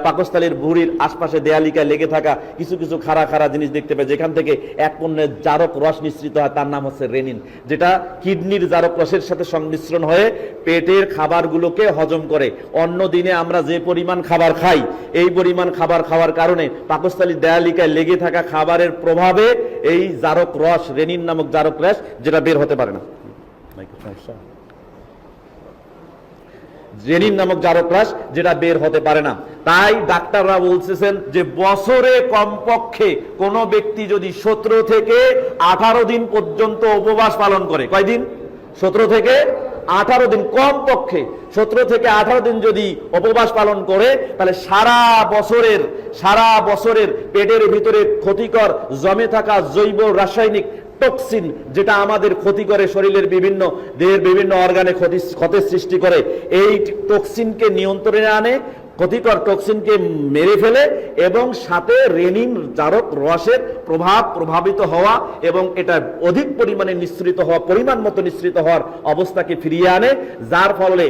পাকস্থলীর ভুঁড়ির আশপাশে দেয়ালিকায় লেগে থাকা কিছু কিছু খাড়া খাড়া জিনিস দেখতে পাই, যেখান থেকে এক পণ্যের জারক রস নিঃসৃত হয়, তার নাম হচ্ছে রেনিন, যেটা কিডনির জারক রসের সাথে সংমিশ্রণ হয়ে পেটের খাবারগুলোকে হজম করে। অন্য দিনে আমরা যে পরিমাণ খাবার খাই, এই পরিমাণ খাবার খাওয়ার কারণে পাকস্থলীর দেয়ালিকায় লেগে থাকা খাবারের প্রভাবে এই জারক রস, রেনিন নামক জারক রস, যেটা বের হতে পারে না, রেনিন নামক জারক রস যেটা বের হতে পারে না। তাই ডাক্তাররা বলতেছেন যে বছরে কমপক্ষে কোন ব্যক্তি যদি 17 থেকে 18 দিন পর্যন্ত উপবাস পালন করে, কয়দিন? 17 থেকে 18 দিন, কমপক্ষে 17 থেকে 18 দিন যদি উপবাস পালন করে, তাহলে সারা বছরের পেটের ভিতরে ক্ষতিকর জমে থাকা জৈব রাসায়নিক টক্সিন, যেটা আমাদের ক্ষতি করে, শরীরের দেহের বিভিন্ন অর্গানে ক্ষতির সৃষ্টি করে, এই টক্সিনকে নিয়ন্ত্রণে আনে, ক্ষতিকর টক্সিনকে মেরে ফেলে, এবং সাথে রেনিন জারক রসের প্রভাবিত হওয়া এবং এটা অধিক পরিমাণে নিঃসৃত হওয়া, পরিমাণ মতো নিঃসৃত হওয়ার অবস্থাকে ফিরিয়ে আনে, যার ফলে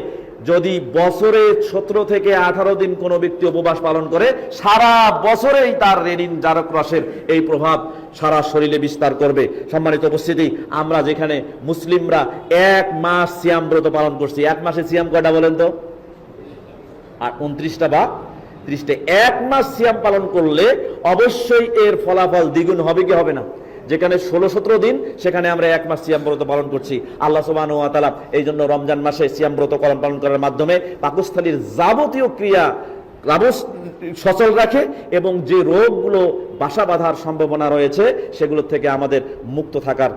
যদি বছরে 17 থেকে 18 দিন কোনো ব্যক্তি উপবাস পালন করে, সারা বছরেই তার রেনিন জারক রসের এই প্রভাব সারা শরীরে বিস্তার করবে। সম্মানিত উপস্থিতি, আমরা যেখানে মুসলিমরা 1 মাস সিয়াম ব্রত পালন করছি, 1 মাসে সিয়াম কয়টা বলেন তো? আর 29টা বা 30টা। 1 মাস সিয়াম পালন করলে অবশ্যই এর ফলাফল দ্বিগুণ হবে কি হবে না? যেখানে 16-17 দিন, সেখানে আমরা 1 মাস সিয়াম ব্রত পালন করছি। আল্লাহ সুবহানাহু ওয়া তাআলা এই জন্য রমজান মাসে সিয়াম ব্রত পালন করার মাধ্যমে পাকস্থলীর যাবতীয় ক্রিয়া সচল রাখে এবং যে রোগগুলো বাসা বাঁধার সম্ভাবনা রয়েছে সেগুলো থেকে আমাদের মুক্ত থাকার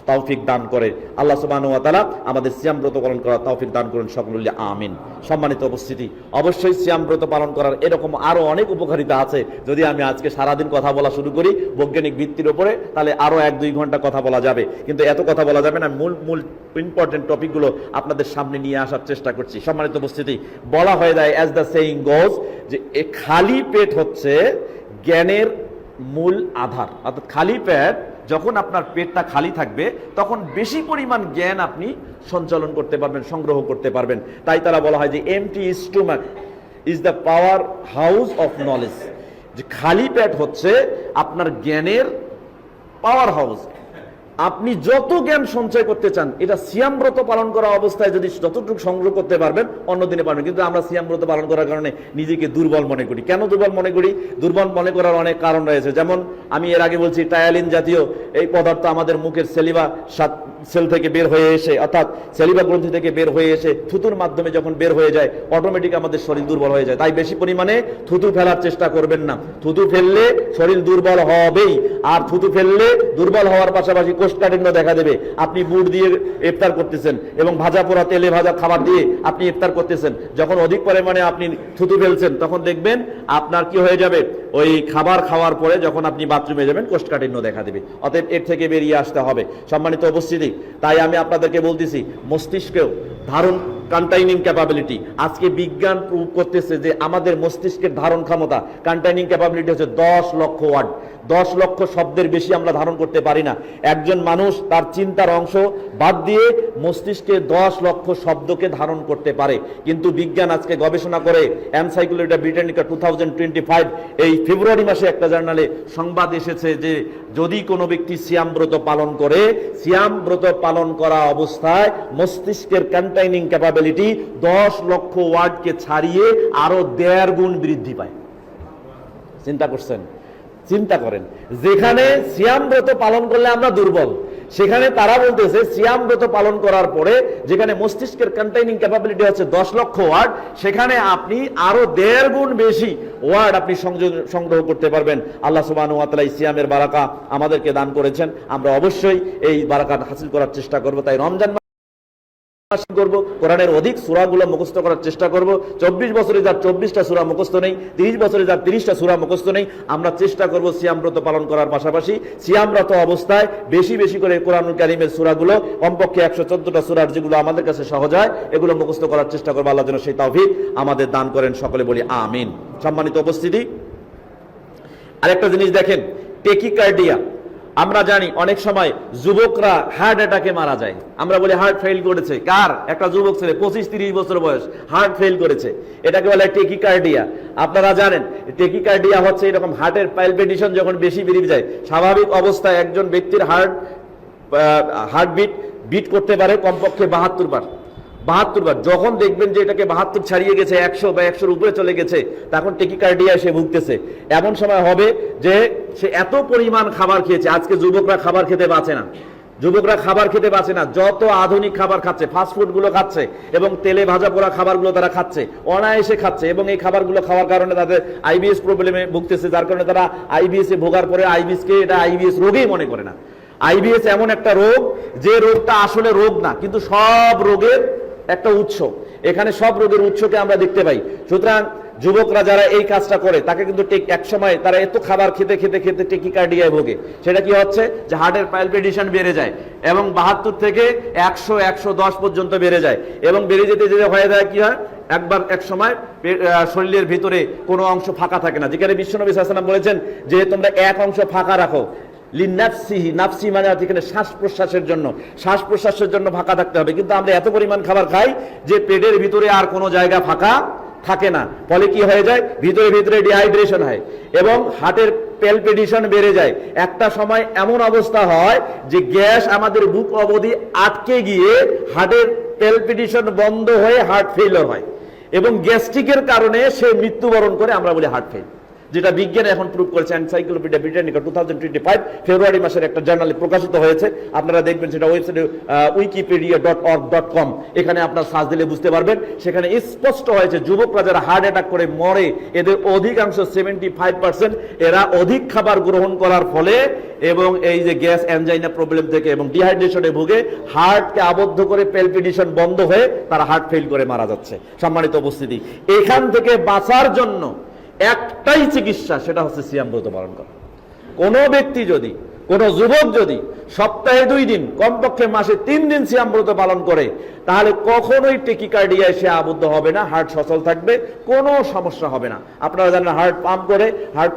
তৌফিক দান করে। আল্লাহ সুবহানাহু ওয়া তাআলা আমাদের সিয়াম ব্রত পালন করার তৌফিক দান করুন, সকলে আমিন। সম্মানিত উপস্থিতি, অবশ্যই সিয়াম ব্রত পালন করার এরকম আরো অনেক উপকারিতা আছে। যদি আমি আজকে সারাদিন কথা বলা শুরু করি বৈজ্ঞানিক ভিত্তির উপরে, তাহলে আরো 1-2 ঘন্টা কথা বলা যাবে, কিন্তু এত কথা বলা যাবে না। মূল ইম্পর্টেন্ট টপিকগুলো আপনাদের সামনে নিয়ে আসার চেষ্টা করছি। সম্মানিত উপস্থিতি, বলা হয়ে যায়, অ্যাজ দ্য সেইং গোজ, যে খালি পেট হচ্ছে জ্ঞানের মূল আধার। অর্থাৎ খালি পেট, যখন আপনার পেটটা খালি থাকবে তখন বেশি পরিমাণ জ্ঞান আপনি সঞ্চালন করতে পারবেন, সংগ্রহ করতে পারবেন। তাই তারা বলা হয় যে empty stomach is the powerhouse of knowledge, যে খালি পেট হচ্ছে আপনার জ্ঞানের পাওয়ার হাউস। আপনি যত জ্ঞান সঞ্চয় করতে চান, এটা সিয়াম ব্রত পালন করা অবস্থায় যদি যতটুকু সংগ্রহ করতে পারবেন, অন্য দিনে পারবেন। কিন্তু আমরা সিয়াম ব্রত পালন করার কারণে নিজেকে দুর্বল মনে করি। কেন দুর্বল মনে করি? দুর্বল মনে করার অনেক কারণ রয়েছে। যেমন আমি এর আগে বলছি, টায়ালিন জাতীয় এই পদার্থ আমাদের মুখের সেলিভা সেল থেকে বের হয়ে এসে, অর্থাৎ সেলিভা গ্রন্থি থেকে বের হয়ে এসে থুতুর মাধ্যমে যখন বের হয়ে যায়, অটোমেটিক আমাদের শরীর দুর্বল হয়ে যায়। তাই বেশি পরিমাণে থুতু ফেলার চেষ্টা করবেন না। থুতু ফেললে শরীর দুর্বল হবেই, আর থুতু ফেললে দুর্বল হওয়ার পাশাপাশি কোষ্ঠকাঠিন্য দেখা দেবে। আপনি বুট দিয়ে ইফতার করতেছেন এবং ভাজা পোড়া তেলে ভাজা খাবার দিয়ে আপনি ইফতার করতেছেন, যখন অধিক পরিমাণে আপনি থুতু ফেলছেন, তখন দেখবেন আপনার কি হয়ে যাবে, ওই খাবার খাওয়ার পরে যখন আপনি বাথরুমে যাবেন কোষ্ঠকাঠিন্য দেখা দেবে। অতএব এর থেকে বেরিয়ে আসতে হবে। সম্মানিত উপস্থিতি, তাই আমি আপনাদেরকে বলতেছি, মস্তিষ্কেও ধারণ কন্টেইনিং ক্যাপাবিলিটি, আজকে বিজ্ঞান প্রুভ করতেছে যে আমাদের মস্তিষ্কের ধারণ ক্ষমতা, কন্টেইনিং ক্যাপাবিলিটি হচ্ছে 10 লক্ষ ওয়ার্ড। 10 লক্ষ শব্দের বেশি আমরা ধারণ করতে পারি না। একজন মানুষ তার চিন্তার অংশ বাদ দিয়ে মস্তিষ্কে 10 লক্ষ শব্দকে ধারণ করতে পারে। কিন্তু বিজ্ঞান আজকে গবেষণা করে, এনসাইক্লোপিডিয়া ব্রিটানিকা 2025 এই ফেব্রুয়ারি মাসে একটা জার্নালে সংবাদ এসেছে যে যদি কোনো ব্যক্তি সিয়াম ব্রত পালন করে, সিয়াম ব্রত পালন করা অবস্থায় মস্তিষ্কের কন্টেইনিং ক্যাপাবিলিটি 10 লক্ষ ওয়ার্ডকে ছাড়িয়ে আরো 1.5 গুণ বৃদ্ধি পায়। চিন্তা করছেন? চিন্তা করেন, যেখানে সিয়াম ব্রত পালন করলে আমরা দুর্বল, সেখানে তারা বলতেছে সিয়াম ব্রত পালন করার পরে যেখানে মস্তিষ্কের কন্টেইনিং ক্যাপাবিলিটি হচ্ছে 10 লক্ষ ওয়ার্ড, সেখানে আপনি আরো 1.5 গুণ বেশি ওয়ার্ড আপনি সংগ্রহ করতে পারবেন। আল্লাহ সুবহানাহু ওয়া তাআলা সিয়ামের বারাকা আমাদেরকে দান করেছেন, আমরা অবশ্যই এই বারাকা হাসিল করার চেষ্টা করব। তাই রমজান করব, কোরআনের অধিক সূরাগুলো মুখস্থ করার চেষ্টা করব। 24 বছরে যার 24টা সূরা মুখস্থ নেই, 30 বছরে যার 30টা সূরা মুখস্থ নেই, আমরা চেষ্টা করব সিয়াম ব্রত পালন করার পাশাপাশি সিয়ামরত অবস্থায় বেশি বেশি করে কোরআনুল কারীমের সূরাগুলো, কমপক্ষে 114টা সূরার যেগুলো আমাদের কাছে সহজ হয়, এগুলো মুখস্থ করার চেষ্টা করব। আল্লাহ যেন সেই তৌফিক আমাদের দান করেন, সকলে বলি আমিন। সম্মানিত উপস্থিতি, আরেকটা জিনিস দেখেন, টেকিকার্ডিয়া। আমরা জানি অনেক সময় যুবকরা হার্ট অ্যাটাকে মারা যায়। আমরা বলি হার্ট ফেল করেছে, কার? একটা যুবক ছেলে 25-30 বছর বয়স, হার্ট ফেল করেছে, এটাকে বলে টেকিকার্ডিয়া। আপনারা জানেন টেকিকার্ডিয়া হচ্ছে এরকম হার্টের পালপিটেশন যখন বেশি বেড়ে যায়। স্বাভাবিক অবস্থায় একজন ব্যক্তির হার্টবিট বিট করতে পারে কমপক্ষে 72 বার। যখন দেখবেন যে এটাকে 72 ছাড়িয়ে গেছে, 100 বা 100-র উপরে চলে গেছে, তখন টেকিকার্ডিয়া সে ভুগতেছে। এমন সময় হবে যে সে এত পরিমাণ খাবার খেয়েছে। আজকে যুবকরা খাবার খেতে বাঁচে না, যত আধুনিক খাবার খাচ্ছে, ফাস্টফুড গুলো খাচ্ছে এবং তেলে ভাজা পোড়া খাবারগুলো তারা খাচ্ছে, অনায়াসে খাচ্ছে, এবং এই খাবারগুলো খাওয়ার কারণে তাদের আইবিএস প্রবলেমে ভুগতেছে, যার কারণে তারা আইবিএস এ ভোগার পরে আইবিএসকে এটা আইবিএস রোগেই মনে করে না। আইবিএস এমন একটা রোগ, যে রোগটা আসলে রোগ না, কিন্তু সব রোগের একটা উৎস। এখানে সব রোগের উৎসকে আমরা দেখতে পাই। সুতরাং যুবকরা যারা এই কাজটা করে, তাকে কিন্তু এক সময় তারা এত খাবার খেতে খেতে খেতে টেকিকার্ডিয়ায় ভোগে। সেটা কি হচ্ছে যে হার্টের পালপিটেশন বেড়ে যায় এবং 72 থেকে 100-110 পর্যন্ত বেড়ে যায়, এবং বেড়ে যেতে যেতে হয়ে যায় কি হয়, এক সময় শরীরের ভিতরে কোনো অংশ ফাঁকা থাকে না। যেখানে বিশ্বনবী সাল্লাল্লাহু আলাইহি ওয়াসাল্লাম বলেছেন যে তোমরা এক অংশ ফাঁকা রাখো, নাফসি মানে যেখানে শ্বাস প্রশ্বাসের জন্য ফাঁকা থাকতে হবে। কিন্তু আমরা এত পরিমাণ খাবার খাই যে পেটের ভিতরে আর কোনো জায়গা ফাঁকা থাকে না। ফলে কি হয়ে যায়, ভিতরে ডিহাইড্রেশন হয় এবং হার্টের পালপিটেশন বেড়ে যায়। একটা সময় এমন অবস্থা হয় যে গ্যাস আমাদের বুক অবধি আটকে গিয়ে হার্টের পালপিটেশন বন্ধ হয়ে হার্ট ফেইলিওর হয়, এবং গ্যাস্ট্রিকের কারণে সে মৃত্যুবরণ করে। আমরা বলি হার্ট ফেল, যেটা বিজ্ঞান এখন প্রুভ করেছে। এনসাইক্লোপিডিয়া ব্রিটানিকা 2025 ফেব্রুয়ারি মাসের একটা জার্নালে প্রকাশিত হয়েছে। আপনারা দেখবেন সেটা ওয়েবসাইটে wikipedia.org.com, এখানে আপনার সার্চ দিলে বুঝতে পারবেন। সেখানে স্পষ্ট হয়েছে যুবকরা যারা হার্ট অ্যাটাক করে মরে, এদের অধিকাংশ 75% এরা অধিক খাবার গ্রহণ করার ফলে এবং এই যে গ্যাস অ্যানজাইনা প্রবলেম থেকে এবং ডিহাইড্রেশনে ভুগে হার্টকে আবদ্ধ করে পালপিটেশন বন্ধ হয়ে তারা হার্ট ফেল করে মারা যাচ্ছে। সম্মানিত উপস্থিতি, এখান থেকে বাঁচার জন্য একটাই চিকিৎসা, সেটা হচ্ছে সিয়াম ব্রত পালন করা। কোনো ব্যক্তি যদি, কোনো যুবক যদি সপ্তাহে 2 দিন, কমপক্ষে মাসে 3 দিন সিয়াম ব্রত পালন করে, তাহলে কখনোই টেকিকার্ডিয়ায় সে আবদ্ধ হবে না, হার্ট সচল থাকবে, কোনো সমস্যা হবে না। আপনারা জানেন হার্ট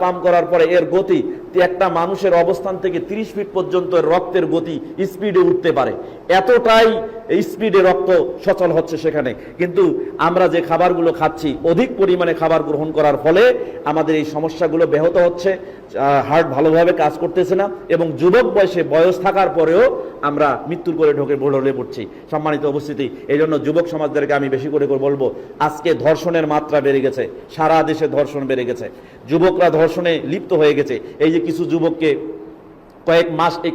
পাম্প করার পরে এর গতি, একটা মানুষের অবস্থান থেকে 30 ফিট পর্যন্ত রক্তের গতি স্পিডে উঠতে পারে, এতটাই স্পিডে রক্ত সচল হচ্ছে সেখানে। কিন্তু আমরা যে খাবারগুলো খাচ্ছি, অধিক পরিমাণে খাবার গ্রহণ করার ফলে আমাদের এই সমস্যাগুলো ব্যাহত হচ্ছে, হার্ট ভালোভাবে কাজ করতেছে না, এবং যুবক বয়স থাকার পরেও আমরা মৃত্যুর করে ঢলে পড়ছি। সম্মানিত উপস্থিতি, এই জন্য যুবক সমাজদেরকে আমি বেশি করে বলবো, আজকে ধর্ষণের মাত্রা বেড়ে গেছে, সারা দেশে ধর্ষণ বেড়ে গেছে, যুবকরা ধর্ষণে লিপ্ত হয়ে গেছে। এই যে কিছু যুবককে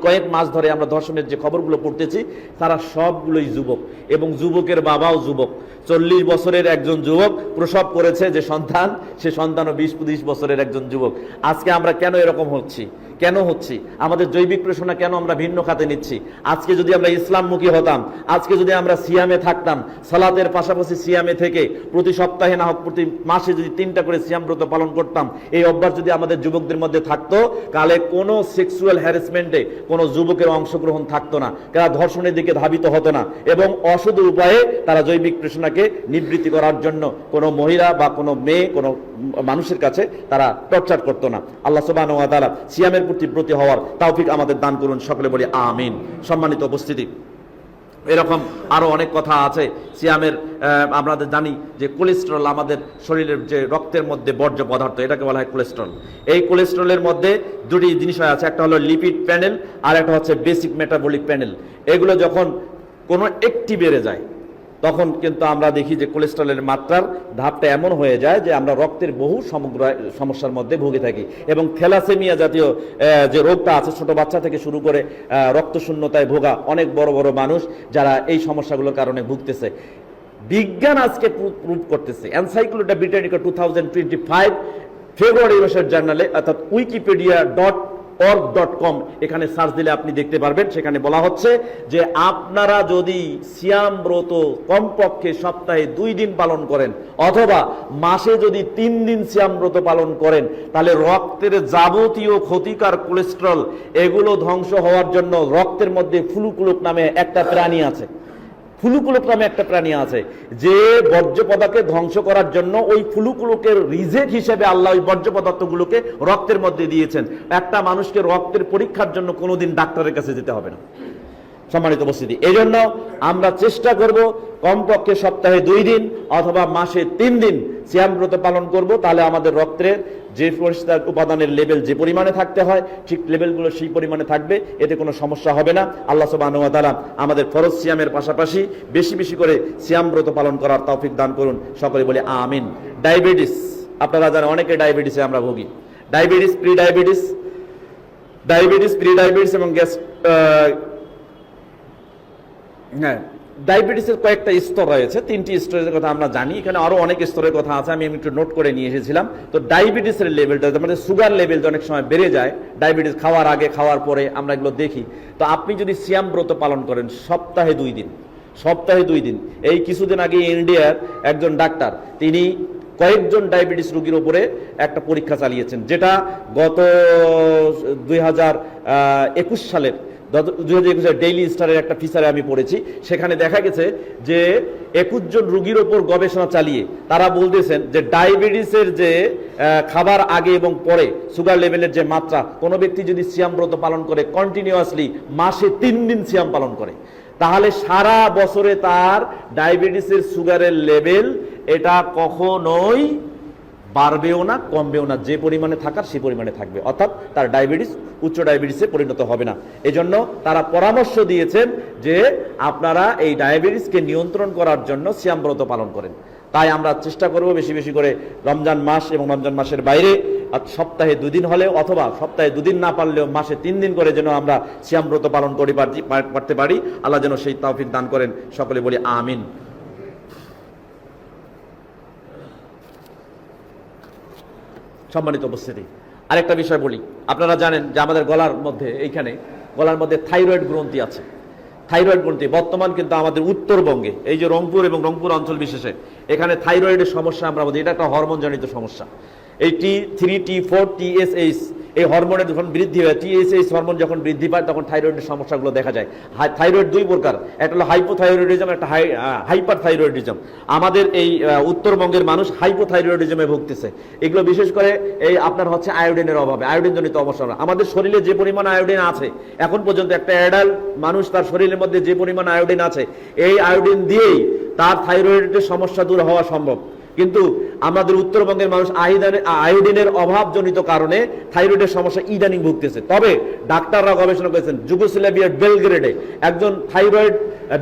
কয়েক মাস ধরে আমরা ধর্ষণের যে খবরগুলো পড়তেছি, তারা সবগুলোই যুবক, এবং যুবকের বাবাও যুবক। 40 বছরের একজন যুবক প্রসব করেছে যে সন্তান, সে সন্তানও 20-25 বছরের একজন যুবক। আজকে আমরা কেন এরকম হচ্ছি? আমাদের জৈবিক প্রেষণা কেন আমরা ভিন্ন খাতে নিচ্ছি? আজকে যদি আমরা ইসলামমুখী হতাম, আজকে যদি আমরা সিয়ামে থাকতাম, সালাতের পাশাপাশি সিয়ামে থেকে প্রতি সপ্তাহে না হোক প্রতি মাসে যদি 3টা করে সিয়াম ব্রত পালন করতাম, এই অভ্যাস যদি আমাদের যুবকদের মধ্যে থাকতো, তাহলে কোনো সেক্সুয়াল হ্যারাসমেন্টে কোনো যুবকের অংশগ্রহণ থাকতো না, তারা ধর্ষণের দিকে ধাবিত হতো না, এবং অসৎ উপায়ে তারা জৈবিক প্রেষণাকে নিবৃত্তি করার জন্য কোনো মহিলা বা কোনো মেয়ে, কোনো মানুষের কাছে তারা টর্চার করতো না। আল্লাহ সুবহানাহু ওয়া তাআলা সিয়ামের প্রতি হওয়ার তৌফিক আমাদের দান করুন, সকলে বলি আমিন। সম্মানিত উপস্থিতি, এরকম আরো অনেক কথা আছে সিয়ামের। আমরা জানি যে কোলেস্টেরল আমাদের শরীরের যে রক্তের মধ্যে বর্জ্য পদার্থ, এটাকে বলা হয় কোলেস্টেরল। এই কোলেস্টেরলের মধ্যে 2টি জিনিস আছে, একটা হলো লিপিড প্যানেল আর একটা হচ্ছে বেসিক মেটাবলিক প্যানেল। এগুলো যখন কোনো একটি বেড়ে যায়, তখন কিন্তু আমরা দেখি যে কোলেস্টেরলের মাত্রার ধাপটা এমন হয়ে যায় যে আমরা রক্তের বহু সমস্যার মধ্যে ভুগে থাকি, এবং থ্যালাসেমিয়া জাতীয় যে রোগটা আছে, ছোট বাচ্চা থেকে শুরু করে রক্তশূন্যতায় ভোগা অনেক বড় বড় মানুষ যারা এই সমস্যাগুলোর কারণে ভুগতেছে। বিজ্ঞান আজকে প্রুভ করতেছে, এনসাইক্লোপিডিয়া ব্রিটানিকা 2025 ফেব্রুয়ারি মাসের জার্নালে, অর্থাৎ wikipedia.org org.com, এখানে সার্চ দিলে আপনি দেখতে পারবেন। সেখানে বলা হচ্ছে যে আপনারা যদি সিয়াম ব্রত কমপক্ষে সপ্তাহে 2 দিন পালন করেন অথবা মাসে যদি 3 দিন সিয়াম ব্রত পালন করেন, তাহলে রক্তের যাবতীয় ক্ষতিকর কোলেস্টেরল এগুলো ধ্বংস হওয়ার জন্য রক্তের মধ্যে ফ্লুকুলুক নামে একটা প্রাণী আছে, ফ্লুকুলুক নামে একটা প্রাণী আছে, যে বর্জ্য পদার্থকে ধ্বংস করার জন্য ওই ফ্লুকুলুকের রিজেক্ট হিসেবে আল্লাহ ওই বর্জ্য পদার্থগুলোকে রক্তের মধ্যে দিয়েছেন। একটা মানুষকে রক্তের পরীক্ষার জন্য কোনোদিন ডাক্তারের কাছে যেতে হবে না। সম্মানিত উপস্থিতি, এই জন্য আমরা চেষ্টা করব কমপক্ষে সপ্তাহে 2 দিন অথবা মাসে 3 দিন সিয়াম ব্রত পালন করব। তাহলে আমাদের রক্তের যে পরিষ্কার উপাদানের লেভেল যে পরিমাণে থাকতে হয় ঠিক লেভেলগুলো সেই পরিমাণে থাকবে, এতে কোনো সমস্যা হবে না। আল্লাহ সুবহানাহু ওয়া তাআলা আমাদের ফরজ সিয়ামের পাশাপাশি বেশি বেশি করে সিয়াম ব্রত পালন করার তৌফিক দান করুন। সকলে বলি আমিন। ডায়াবেটিস, আপনারা জানেন অনেকে ডায়াবেটিসে আমরা ভুগি। ডায়াবেটিস, প্রি ডায়াবেটিস এবং গ্যাস, হ্যাঁ, ডায়াবেটিসের কয়েকটা স্তর রয়েছে, 3টি স্তরের কথা আমরা জানি। এখানে আরো অনেক স্তরের কথা আছে, আমি একটু নোট করে নিয়ে এসেছিলাম। তো ডায়াবেটিসের লেভেলটা, মানে সুগার লেভেল অনেক সময় বেড়ে যায়, ডায়াবেটিস খাওয়ার আগে খাওয়ার পরে আমরা এগুলো দেখি। তো আপনি যদি সিয়াম ব্রত পালন করেন সপ্তাহে 2 দিন, এই কিছুদিন আগে ইন্ডিয়ার একজন ডাক্তার তিনি কয়েকজন ডায়াবেটিস রোগীর উপরে একটা পরীক্ষা চালিয়েছেন, যেটা গত 2021 সালের ডেইলি স্টারের একটা ফিচারে আমি পড়েছি। সেখানে দেখা গেছে যে 21 জন রোগীর ওপর গবেষণা চালিয়ে তারা বলতেছেন যে ডায়াবেটিসের যে খাবার আগে এবং পরে সুগার লেভেলের যে মাত্রা, কোনো ব্যক্তি যদি সিয়াম ব্রত পালন করে কন্টিনিউয়াসলি মাসে 3 দিন সিয়াম পালন করে, তাহলে সারা বছরে তার ডায়াবেটিসের সুগারের লেভেল এটা কখনোই বাড়বেও না কমবেও না, যে পরিমাণে থাকার সেই পরিমাণে থাকবে, অর্থাৎ তার ডায়াবেটিস উচ্চ ডায়াবেটিসে পরিণত হবে না। এজন্য তারা পরামর্শ দিয়েছেন যে আপনারা এই ডায়াবেটিসকে নিয়ন্ত্রণ করার জন্য সিয়াম ব্রত পালন করেন। তাই আমরা চেষ্টা করব বেশি বেশি করে রমজান মাস এবং রমজান মাসের বাইরে সপ্তাহে 2 দিন হলেও অথবা সপ্তাহে 2 দিন না পারলেও মাসে 3 দিন করে যেন আমরা সিয়াম ব্রত পালন করতে পারি। আল্লাহ যেন সেই তৌফিক দান করেন। সকলে বলি আমিন। সম্মানিত উপস্থিতি, আরেকটা বিষয় বলি। আপনারা জানেন যে আমাদের গলার মধ্যে থাইরয়েড গ্রন্থি আছে। থাইরয়েড গ্রন্থি বর্তমান কিন্তু আমাদের উত্তরবঙ্গে, এই যে রংপুর এবং রংপুর অঞ্চল বিশেষে, এখানে থাইরয়েডের সমস্যা আমরা বলি, এটা একটা হরমোনজনিত সমস্যা। এই T3, T4, TSH এই হরমোনের যখন বৃদ্ধি হয়, TSH হরমোন যখন বৃদ্ধি পায় তখন থাইরয়েডের সমস্যাগুলো দেখা যায়। থাইরয়েড 2 প্রকার, একটা হলো হাইপোথাইরয়েডিজম, একটা হাইপার থাইরয়েডিজম। আমাদের এই উত্তরবঙ্গের মানুষ হাইপোথাইরয়েডিজমে ভুগতেছে। এগুলো বিশেষ করে এই আপনার হচ্ছে আয়োডিনের অভাবে, আয়োডিন জনিত সমস্যা। আমাদের শরীরে যে পরিমাণ আয়োডিন আছে, এখন পর্যন্ত একটা অ্যাডাল্ট মানুষ তার শরীরের মধ্যে যে পরিমাণ আয়োডিন আছে, এই আয়োডিন দিয়েই তার থাইরয়েডের সমস্যা দূর হওয়া সম্ভব। কিন্তু আমাদের উত্তরবঙ্গের মানুষ আয়োডিনের অভাবজনিত কারণে থাইরয়েডের সমস্যা ইদানিং ভুগতেছে। তবে ডাক্তাররা গবেষণা করেছেন, যুগোস্লাভিয়ার বেলগ্রেডে একজন থাইরয়েড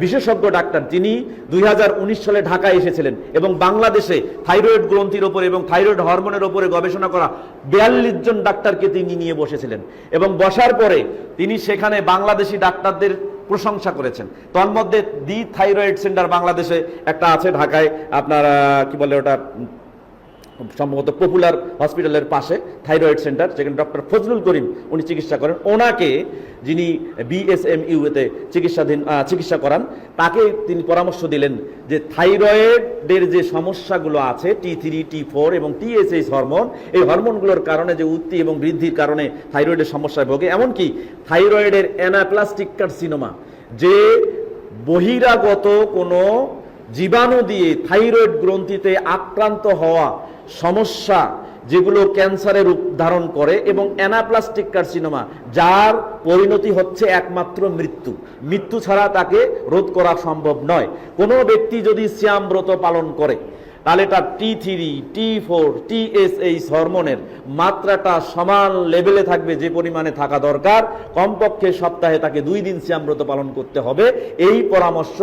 বিশেষজ্ঞ ডাক্তার, তিনি 2019 সালে ঢাকায় এসেছিলেন এবং বাংলাদেশে থাইরয়েড গ্রন্থির ওপরে এবং থাইরয়েড হরমোনের ওপরে গবেষণা করা 42 জন ডাক্তারকে তিনি নিয়ে বসেছিলেন এবং বসার পরে তিনি সেখানে বাংলাদেশি ডাক্তারদের প্রশংসা করেছেন। তন্মধ্যে দি থাইরয়েড সেন্টার বাংলাদেশে একটা আছে ঢাকায়, আপনার কি বলে ওটা, সম্ভবত পপুলার হসপিটালের পাশে থাইরয়েড সেন্টার, যেখানে ডক্টর ফজলুল করিম উনি চিকিৎসা করেন। ওনাকে, যিনি BSMU-তে চিকিৎসা করান, তাকে তিনি পরামর্শ দিলেন যে থাইরয়েডের যে সমস্যাগুলো আছে, T3, T4 এবং TSH হরমোন, এই হরমোনগুলোর কারণে যে উত্তি এবং বৃদ্ধির কারণে থাইরয়েডের সমস্যায় ভোগে। এমনকি থাইরয়েডের অ্যানাপ্লাস্টিক কার্সিনোমা, যে বহিরাগত কোনো জীবাণু দিয়ে থাইরয়েড গ্রন্থিতে আক্রান্ত হওয়া সমস্যা, যেগুলো ক্যান্সারের রূপ ধারণ করে, এবং অ্যানাপ্লাস্টিক কার্সিনোমা, যার পরিণতি হচ্ছে একমাত্র মৃত্যু ছাড়া তাকে রোধ করা সম্ভব নয়। কোনো ব্যক্তি যদি সিয়াম ব্রত পালন করে, তাহলে তার T3, T4, TSH হরমোনের মাত্রাটা সমান লেভেলে থাকবে, যে পরিমাণে থাকা দরকার। কমপক্ষে সপ্তাহে তাকে 2 দিন সিয়াম ব্রত পালন করতে হবে। এই পরামর্শ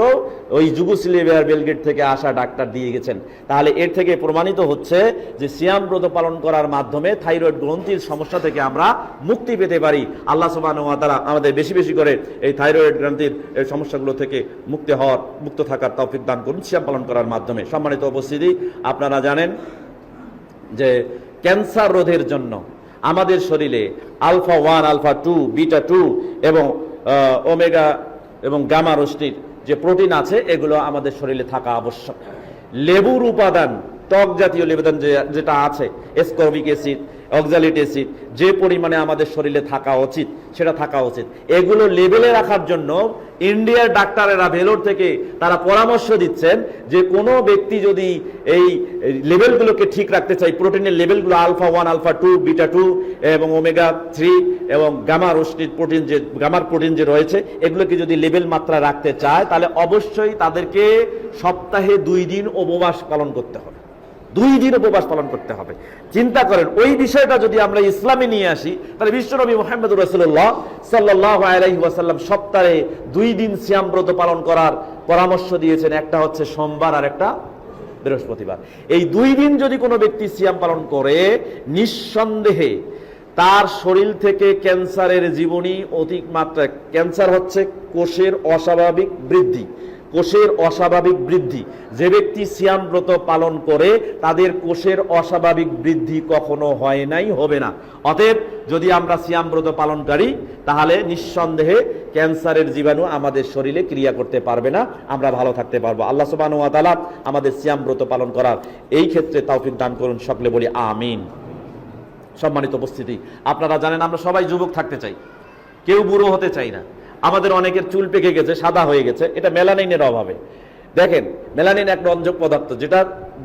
ওই যুগোস্লাভিয়ার বেলগ্রেড থেকে আসা ডাক্তার দিয়ে গেছেন। তাহলে এর থেকে প্রমাণিত হচ্ছে যে সিয়াম ব্রত পালন করার মাধ্যমে থাইরয়েড গ্রন্থির সমস্যা থেকে আমরা মুক্তি পেতে পারি। আল্লাহ সুবহানাহু ওয়া তাআলা আমাদের বেশি বেশি করে এই থাইরয়েড গ্রন্থির এই সমস্যাগুলো থেকে মুক্ত থাকার তৌফিক দান করুন সিয়াম পালন করার মাধ্যমে। সম্মানিত উপস্থিতি, আপনারা জানেন যে ক্যান্সার রোধের জন্য আমাদের শরীরে আলফা 1, আলফা 2, বিটা 2 এবং ওমেগা এবং গামা রশ্মির যে প্রোটিন আছে এগুলো আমাদের শরীরে থাকা আবশ্যক। লেবুর উপাদান, টক জাতীয় লেবুদান যেটা আছে, এসকর্বিক অ্যাসিড, অক্সালিক অ্যাসিড, যে পরিমাণে আমাদের শরীরে থাকা উচিত সেটা থাকা উচিত। এগুলো লেভেলে রাখার জন্য ইন্ডিয়ার ডাক্তারেরা ভেলোর থেকে তারা পরামর্শ দিচ্ছেন যে কোনো ব্যক্তি যদি এই লেভেলগুলোকে ঠিক রাখতে চাই, প্রোটিনের লেভেলগুলো আলফা 1, আলফা 2, বিটা 2 এবং ওমেগা 3 এবং গামা রশ্মির প্রোটিন যে গামার প্রোটিন যে রয়েছে এগুলোকে যদি লেভেল মাত্রা রাখতে চায় তাহলে অবশ্যই তাদেরকে সপ্তাহে 2 দিন উপবাস পালন করতে হবে। 2 দিন উপবাস পালন করতে হবে। চিন্তা করেন ওই বিষয়টা যদি আমরা ইসলামে নিয়ে আসি তাহলে বিশ্বনবী মুহাম্মদুর রাসূলুল্লাহ সাল্লাল্লাহু আলাইহি ওয়াসাল্লাম সপ্তাহে 2 দিন সিয়াম ব্রত পালন করার পরামর্শ দিয়েছেন, একটা হচ্ছে সোমবার আর একটা বৃহস্পতিবার। এই 2 দিন যদি কোনো ব্যক্তি সিয়াম পালন করে নিঃসন্দেহে তার শরীর থেকে ক্যান্সারের জীবনী অধিক মাত্রায়, ক্যান্সার হচ্ছে কোষের অস্বাভাবিক বৃদ্ধি, কোষের অস্বাভাবিক বৃদ্ধি। যে ব্যক্তি সিয়াম ব্রত পালন করে তাদের কোষের অস্বাভাবিক বৃদ্ধি কখনো হয় নাই, হবে না। অতএব যদি আমরা সিয়াম ব্রত পালনকারী তাহলে নিঃসন্দেহে ক্যান্সারের জীবাণু আমাদের শরীরে ক্রিয়া করতে পারবে না, আমরা ভালো থাকতে পারবো। আল্লাহ সুবহানাহু ওয়া তাআলা আমাদের সিয়াম ব্রত পালন করার এই ক্ষেত্রে তৌফিক দান করুন, সকলে বলি আমিন। সম্মানিত উপস্থিতি, আপনারা জানেন আমরা সবাই যুবক থাকতে চাই, কেউ বুড়ো হতে চাই না। আমাদের অনেকের চুল পেকে গেছে, সাদা হয়ে গেছে, এটা মেলানিনের অভাবে। দেখেন মেলানিন এক রঞ্জক পদার্থ, যেটা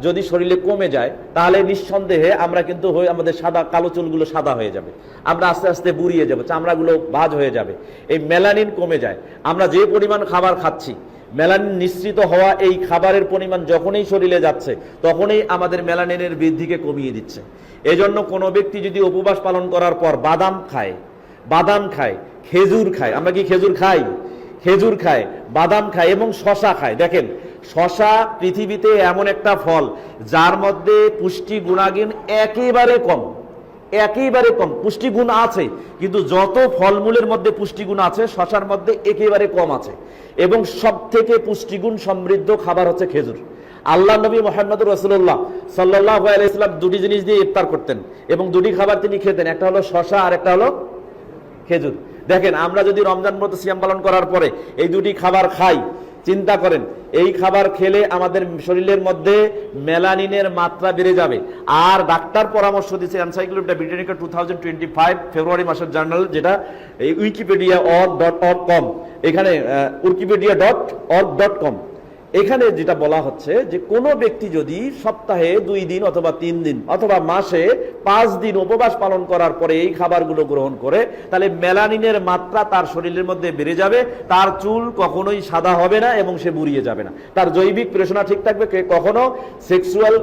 যদি শরীরে কমে যায় তাহলে নিঃসন্দেহে আমরা কিন্তু আমাদের সাদা কালো চুলগুলো সাদা হয়ে যাবে, আমরা আস্তে আস্তে বুড়িয়ে যাবো, চামড়াগুলো ভাঁজ হয়ে যাবে। এই মেলানিন কমে যায়। আমরা যে পরিমাণ খাবার খাচ্ছি, মেলানিন নিঃসৃত হওয়া এই খাবারের পরিমাণ যখনই শরীরে যাচ্ছে তখনই আমাদের মেলানিনের বৃদ্ধিকে কমিয়ে দিচ্ছে। এজন্য কোনো ব্যক্তি যদি উপবাস পালন করার পর বাদাম খায়, খেজুর খায়, আমরা কি খেজুর খাই? খেজুর খায়, বাদাম খায় এবং শশা খায়। দেখেন শশা পৃথিবীতে এমন একটা ফল যার মধ্যে পুষ্টি গুণাগুণ একেবারে কম, পুষ্টিগুণ আছে কিন্তু যত ফলমূলের মধ্যে পুষ্টিগুণ আছে শশার মধ্যে একেবারে কম আছে। এবং সব থেকে পুষ্টিগুণ সমৃদ্ধ খাবার হচ্ছে খেজুর। আল্লাহ নবী মুহাম্মদুর রাসূলুল্লাহ সাল্লাল্লাহু আলাইহি ওয়াসাল্লাম 2টি জিনিস দিয়ে ইফতার করতেন এবং 2টি খাবার তিনি খেতেন, একটা হলো শশা আর একটা হলো খেজুর। দেখেন আমরা যদি রমজান ব্রত সিয়াম পালন করার পরে এই 2টি খাবার খাই, চিন্তা করেন এই খাবার খেলে আমাদের শরীরের মধ্যে মেলানিনের মাত্রা বেড়ে যাবে। আর ডাক্তার পরামর্শ দিচ্ছে এনসাইক্লোপিডিয়া ব্রিটানিকা 2025 ফেব্রুয়ারি মাসের জার্নাল, যেটা এই wikipedia.org.com, এখানে wikipedia.org.com, এখানে যেটা বলা হচ্ছে যে কোনো ব্যক্তি যদি সপ্তাহে 2 দিন অথবা 3 দিন অথবা মাসে 5 দিন উপবাস পালন করার পরে এই খাবারগুলো গ্রহণ করে তাহলে মেলানিনের মাত্রা তার শরীরের মধ্যে বেড়ে যাবে, তার চুল কখনোই সাদা হবে না এবং সে বুড়িয়ে যাবে না, তার জৈবিক প্রেষণা ঠিক থাকবে, কখনো সেক্সুয়াল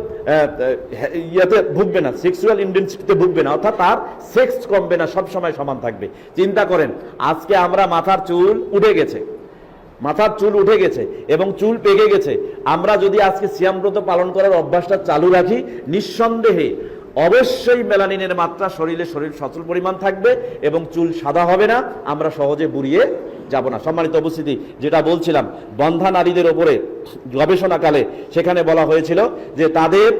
ভুগবে না, সেক্সুয়াল ইন্টেন্সিটিতে ভুগবে না, অর্থাৎ তার সেক্স কমবে না, সবসময় সমান থাকবে। চিন্তা করেন আজকে আমরা মাথার চুল উঠে গেছে এবং চুল পেকে গেছে, আমরা যদি আজকে সিয়াম ব্রত পালন করার অভ্যাসটা চালু রাখি নিঃসন্দেহে অবশ্যই মেলানিনের মাত্রা শরীর সচল পরিমাণ থাকবে এবং চুল সাদা হবে না, আমরা সহজে বুড়িয়ে যাব না। সম্মানিত উপস্থিতি, যেটা বলছিলাম বন্ধা নারীদের ওপরে গবেষণাকালে সেখানে বলা হয়েছিল যে তাদের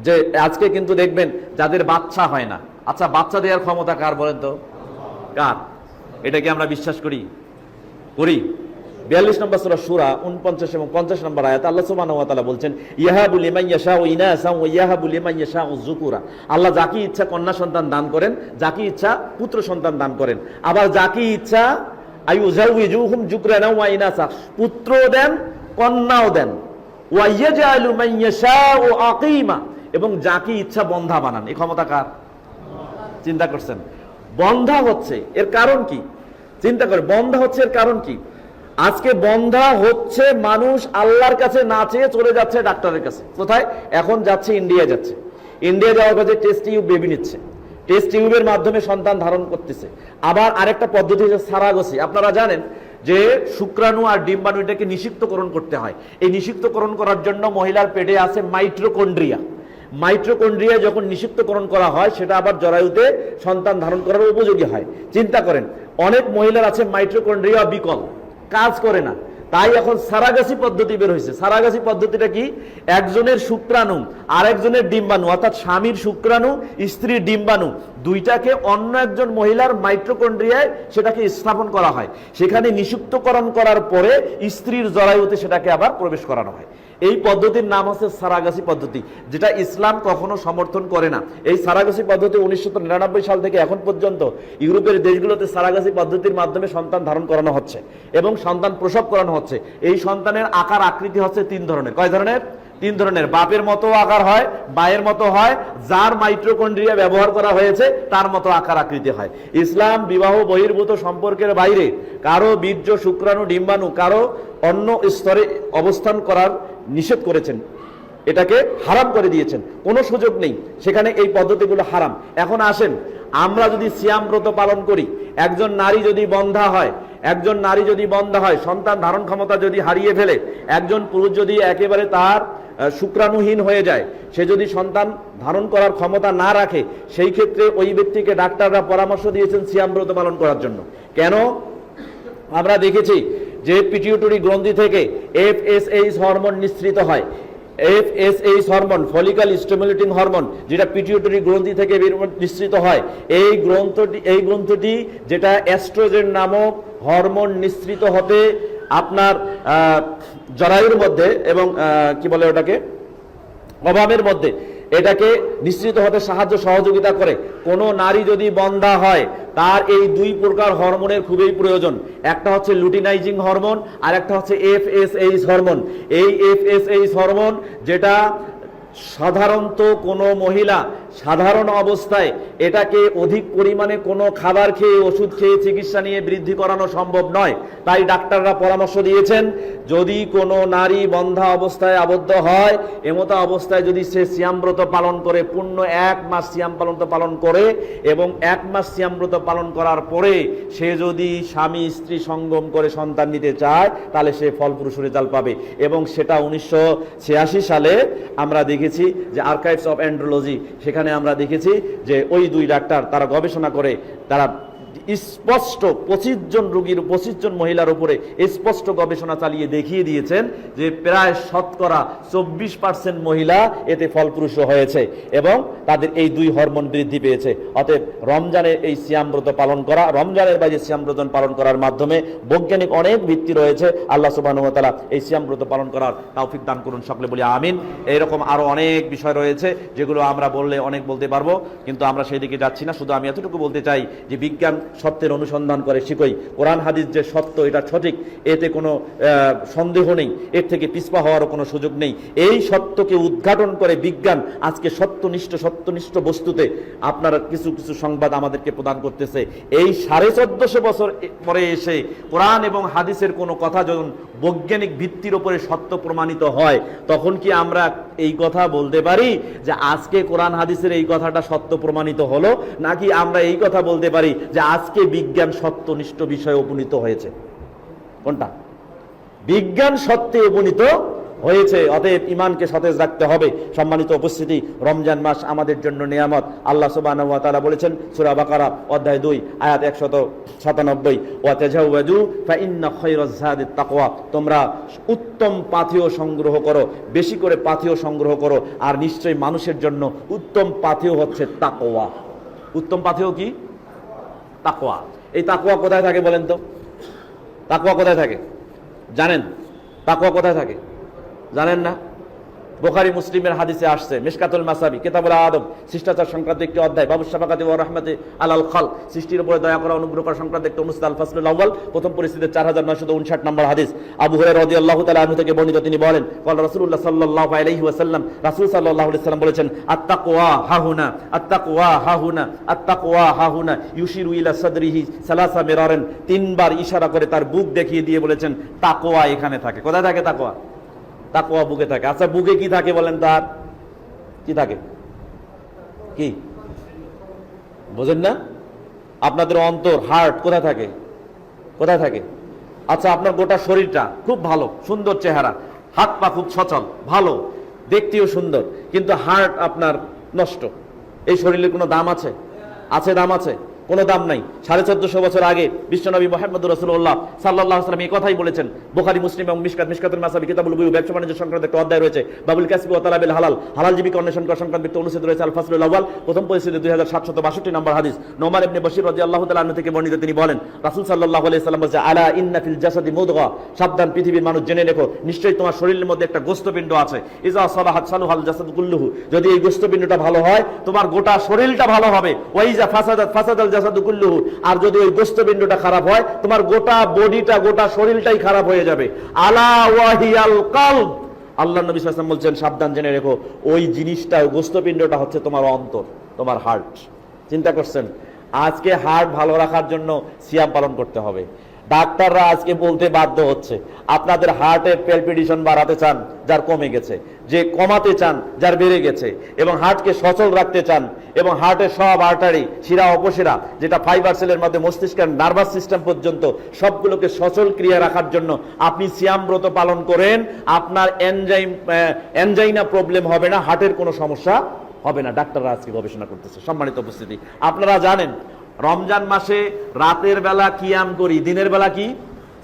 যে আজকে কিন্তু দেখবেন যাদের বাচ্চা হয় না, আচ্ছা বাচ্চা দেওয়ার ক্ষমতা কার বলেন তো? কার? এটা কি আমরা বিশ্বাস করি? 42 নম্বর সূরা সূরা 49 এবং 50 নম্বর আয়াত আল্লাহ সুবহানাহু ওয়া তাআলা বলছেন ইয়াহাবু লিমান ইয়াশাউ ইনাসান ওয়া ইয়াহাবু লিমান ইয়াশাউ যুকুরা। আল্লাহ যাকে ইচ্ছা কন্যা সন্তান দান করেন, যাকে ইচ্ছা পুত্র সন্তান দান করেন, আবার যাকে ইচ্ছা আইয়ুজাউইজুহুম যুকরানা ওয়া ইনাসা, পুত্র দেন কন্যাও দেন, ওয়া ইয়াজআলু মান ইয়াশাউ আকিমা, এবং যাকে ইচ্ছা বন্ধা বানান। এই ক্ষমতা কার? চিন্তা করছেন বন্ধা হচ্ছে এর কারণ কি? চিন্তা করে বন্ধা হচ্ছে এর কারণ কি? আজকে বন্ধা হচ্ছে মানুষ আল্লাহর কাছে না চেয়ে চলে যাচ্ছে ডাক্তারের কাছে। কোথায়? এখন যাচ্ছে ইন্ডিয়া, ইন্ডিয়া যাওয়ার কাছে টেস্ট টিউব বেবি নিচ্ছে, টেস্ট টিউবের মাধ্যমে সন্তান ধারণ করতেছে। আবার আরেকটা পদ্ধতি হচ্ছে সারাগসি। আপনারা জানেন যে শুক্রাণু আর ডিম্বাণু এটাকে নিষিক্তকরণ করতে হয়। এই নিষিক্তকরণ করার জন্য মহিলার পেটে আছে মাইটোকন্ড্রিয়া যখন নিষিক্তকরণ করা হয় সেটা আবার জরায়ুতে সন্তান ধারণ করার উপযোগী হয়। চিন্তা করেন অনেক মহিলার আছে মাইটোকন্ড্রিয়া বিকল, কাজ করে না, তাই এখন সারাগাছি পদ্ধতি বের হয়েছে। সারাগাছি পদ্ধতিটা কি? একজনের শুক্রাণু আর একজনের ডিম্বাণু, অর্থাৎ স্বামীর শুক্রাণু স্ত্রীর ডিম্বাণু দুইটাকে অন্য একজন মহিলার মাইটোকন্ড্রিয়ায় সেটাকে স্থাপন করা হয়, সেখানে নিষিক্তকরণ করার পরে স্ত্রীর জরায়ুতে সেটাকে আবার প্রবেশ করানো হয়। এই পদ্ধতির নাম হচ্ছে সারাগাছি পদ্ধতি, যেটা ইসলাম কখনো সমর্থন করে না। এই সারাগাছি পদ্ধতি 1999 সাল থেকে এখন পর্যন্ত ইউরোপের দেশগুলোতে সারাগাছি পদ্ধতির মাধ্যমে সন্তান ধারণ করানো হচ্ছে এবং সন্তান প্রসব করানো হচ্ছে। এই সন্তানের আকার আকৃতি হচ্ছে 3 ধরনের। কয় ধরনের? 3 ধরনের। বাপের মতো আকার হয়, মায়ের মতো হয়, যার মাইটোকন্ড্রিয়া ব্যবহার করা হয়েছে তার মতো আকার আকৃতি হয়। ইসলাম বিবাহ বহির্ভূত সম্পর্কের বাইরে কারো বীর্য, শুক্রাণু, ডিম্বাণু কারো অন্য স্তরে অবস্থান করার নিষেধ করেছেন, এটাকে হারাম করে দিয়েছেন, কোনো সুযোগ নেই সেখানে। এই পদ্ধতিগুলো হারাম। এখন আসেন, আমরা যদি সিয়াম ব্রত পালন করি, একজন নারী যদি বন্ধা হয়, সন্তান ধারণ ক্ষমতা যদি হারিয়ে ফেলে, একজন পুরুষ যদি একেবারে তার শুক্রাণুহীন হয়ে যায়, সে যদি সন্তান ধারণ করার ক্ষমতা না রাখে, সেই ক্ষেত্রে ওই ব্যক্তিকে ডাক্তাররা পরামর্শ দিয়েছেন সিয়াম ব্রত পালন করার জন্য। কেন? আমরা দেখেছি যে পিটিউটারি গ্রন্থি থেকে FSH হরমোন নিঃসৃত হয়। FSH hormone, follicle stimulating hormone, যেটা পিটিউটারি গ্রন্থি থেকে নিঃসৃত হয়। এই গ্রন্থটি যেটা এস্ট্রোজেন নামক হরমোন নিঃসৃত হতে আপনার জরায়ুর মধ্যে এবং কি বলে ওটাকে, অভাবের মধ্যে এটাকে নিঃসৃত হতে সাহায্য সহযোগিতা করে। কোনো নারী যদি বন্ধা হয়, তার এই 2 প্রকার হরমোনের খুবই প্রয়োজন। একটা হচ্ছে লুটিনাইজিং হরমোন আর একটা হচ্ছে FSH হরমোন। এই FSH হরমোন যেটা সাধারণত কোনো মহিলা সাধারণ অবস্থায় এটাকে অধিক পরিমাণে কোনো খাবার খেয়ে, ওষুধ খেয়ে, চিকিৎসা নিয়ে বৃদ্ধি করানো সম্ভব নয়। তাই ডাক্তাররা পরামর্শ দিয়েছেন, যদি কোনো নারী বন্ধা অবস্থায় আবদ্ধ হয়, এমতো অবস্থায় যদি সে সিয়ামব্রত পালন করে, পূর্ণ 1 মাস সিয়াম পালন করে এবং 1 মাস সিয়ামব্রত পালন করার পরে সে যদি স্বামী স্ত্রী সঙ্গম করে সন্তান নিতে চায়, তাহলে সে ফলপ্রসূ রেজাল্ট পাবে। এবং সেটা 1986 সালে আমরা দেখেছি যে আর্কাইভস অফ অ্যান্ড্রোলজি, সেখানে আমরা দেখেছি যে ওই 2 ডাক্তার তারা গবেষণা করে তারা স্পষ্ট 25 জন মহিলার উপরে স্পষ্ট গবেষণা চালিয়ে দেখিয়ে দিয়েছেন যে প্রায় শতকরা 24% মহিলা এতে ফলপ্রসূ হয়েছে এবং তাদের এই 2 হরমোন বৃদ্ধি পেয়েছে। অতএব রমজানের এই সিয়ামব্রত পালন করা, রমজানের বাইরে সিয়ামব্রত পালন করার মাধ্যমে বৈজ্ঞানিক অনেক ভিত্তি রয়েছে। আল্লাহ সুবহানাহু ওয়া তাআলা এই সিয়ামব্রত পালন করার তৌফিক দান করুন, সকলে বলি আমিন। এইরকম আরো অনেক বিষয় রয়েছে যেগুলো আমরা বললে অনেক বলতে পারবো, কিন্তু আমরা সেই দিকে যাচ্ছি না। শুধু আমি এতটুকু বলতে চাই যে বিজ্ঞান সত্যের অনুসন্ধান করে শিখই। কোরআন হাদিস যে সত্য, এটা সঠিক, এতে কোনো সন্দেহ নেই, এর থেকে পিছপা হওয়ারও কোনো সুযোগ নেই। এই সত্যকে উদ্ঘাটন করে বিজ্ঞান আজকে সত্যনিষ্ঠ বস্তুতে আপনারা কিছু কিছু সংবাদ আমাদেরকে প্রদান করতেছে। এই 1450 বছর পরে এসে কোরআন এবং হাদিসের কোনো কথা যখন বৈজ্ঞানিক ভিত্তির উপরে সত্য প্রমাণিত হয়, তখন কি আমরা এই কথা বলতে পারি যে আজকে কোরআন হাদিসের এই কথাটা সত্য প্রমাণিত হলো, নাকি আমরা এই কথা বলতে পারি যে আজকে বিজ্ঞান সত্যনিষ্ঠ বিষয়ে উপনীত হয়েছে? কোনটা? বিজ্ঞান সত্যে উপনীত হয়েছে। অতএব ইমানকে সতেজ রাখতে হবে। সম্মানিত উপস্থিতি, রমজান মাস আমাদের জন্য নিয়ামত। আল্লাহ সুবহানাহু ওয়া তাআলা বলেছেন সূরা বাকারা অধ্যায় 2 আয়াত 197, ওয়া তাজাওয়াজু ফা ইন্না খায়রাজ যাদিত তাকওয়া, তোমরা উত্তম পাথেয় সংগ্রহ করো, বেশি করে পাথেয় সংগ্রহ করো, আর নিশ্চয়ই মানুষের জন্য উত্তম পাথেয় হচ্ছে তাকওয়া। উত্তম পাথেয় কি? তাকওয়া। এই তাকওয়া কোথায় থাকে বলেন তো? তাকওয়া কোথায় থাকে জানেন? তাকওয়া কোথায় থাকে জানেন না? বুখারী মুসলিমের হাদিসে আসছে, মিশকাতুল মাসাবি কিতাবুল আদব, শিষ্টাচার সংক্রান্ত একটি অধ্যায়, বাবু শাফাকাতি ওয়া রাহমাতি আলাল খালক, সৃষ্টির উপরে দয়া করা, অনুগ্রহ করা সংক্রান্ত একটি অনুচ্ছেদ, আল ফাসলুল আউয়াল, প্রথম পরিচ্ছেদের 4959 নম্বর হাদিস। আবু হুরায়রা রাদিয়াল্লাহু তাআলা আনহু থেকে বর্ণিত, তিনি বলেন, ক্বাল রাসূলুল্লাহ সাল্লাল্লাহু আলাইহি ওয়াসাল্লাম, রাসূল সাল্লাল্লাহু আলাইহি ওয়াসাল্লাম বলেছেন, আত-তাকওয়া হাহুনা, আত-তাকওয়া হাহুনা, আত-তাকওয়া হাহুনা, ইউশিরু ইলা সাদরিহি সালাসা মিরারান, 3 বার ইশারা করে তার বুক দেখিয়ে দিয়ে বলেছেন তাকওয়া এখানে থাকে। কোথায় থাকে তাকওয়া? তাকওয়া বুকে থাকে। আচ্ছা, বুকে কি থাকে বলেন? তার কি থাকে? কি বোঝেন না? আপনাদের অন্তর, হার্ট কোথায় থাকে? কোথায় থাকে? আচ্ছা, আপনার গোটা শরীরটা খুব ভালো, সুন্দর চেহারা, হাত পা খুব সচল, ভালো, দেখতেও সুন্দর, কিন্তু হার্ট আপনার নষ্ট। এই শরীরের কোনো দাম আছে? আছে, দাম আছে। কোনো দাম নাই। 1450 বছর আগে বিশ্বনবী মুহাম্মদ রাসূলুল্লাহ সাল্লাল্লাহু আলাইহি ওয়াসাল্লাম এই কথাই বলেছেন। বুখারী, মুসলিম এবং মিশকাতুল মাসাবি কিতাবুল বুয়ু, ব্যবসা বাণিজ্য সংক্রান্ত একটা অধ্যায় রয়েছে। বাবুল কাসবি ওয়া তালাবিল হালাল, হালাল জীবিকা অন্বেষণ করা সংক্রান্ত একটা অনুচ্ছেদ রয়েছে। আল ফাসলুল আউয়াল, প্রথম পরিচ্ছেদে 2762 নম্বর হাদিস। নোমান ইবনে বশির রাদিয়াল্লাহু তাআলা আনহু থেকে বর্ণিত, তিনি বলেন রাসূল সাল্লাল্লাহু আলাইহি ওয়াসাল্লাম বলেছেন, আলা ইন্না ফিল জাসাদি মুদগা, সাবধান পৃথিবীর মানুষ জেনে রেখো, নিশ্চয়ই তোমার শরীরের মধ্যে একটা গোশতপিণ্ড আছে। ইজা সালাহাত সালাহাল জাসাদু কুল্লুহু, যদি এই গোশতপিণ্ডটা ভালো হয় তোমার গোটা শরীরটা ভালো হবে। ওয়া ইজা ফাসাদাত ফাসাদাল জাসাদু কুল্লুহু, আর যদি ওই গোশতপিণ্ডটা খারাপ হয় তোমার গোটা বডিটা, গোটা শরীরটাই খারাপ হয়ে যাবে। আলা ওয়াহিয়াল কলব, আল্লাহ নবী সাল্লাল্লাহু আলাইহি ওয়াসাল্লাম বলছেন সাবধান জেনে রেখো, ওই জিনিসটা, গোশতপিণ্ডটা হচ্ছে তোমার অন্তর, তোমার হার্ট। চিন্তা করছেন, আজকে হার্ট ভালো রাখার জন্য সিয়াম পালন করতে হবে। ডাক্তাররা আজকে বলতে বাধ্য হচ্ছে আপনাদের হার্টের প্যালপিটেশন বাড়াতে চান যার কমে গেছে, যে কমাতে চান যার বেড়ে গেছে, এবং হার্টকে সচল রাখতে চান, এবং হার্টের সব আর্টারি, শিরা, অপশিরা, যেটা ফাইবার সেলের মধ্যে মস্তিষ্কের নার্ভাস সিস্টেম পর্যন্ত সবগুলোকে সচল ক্রিয়া রাখার জন্য আপনি সিয়াম ব্রত পালন করেন, আপনার এনজাইনা প্রবলেম হবে না, হার্টের কোনো সমস্যা হবে না। ডাক্তাররা আজকে গবেষণা করতেছে। সম্মানিত উপস্থিতি, আপনারা জানেন রমজান মাসে রাতের বেলা কিয়াম করি, দিনের বেলা কি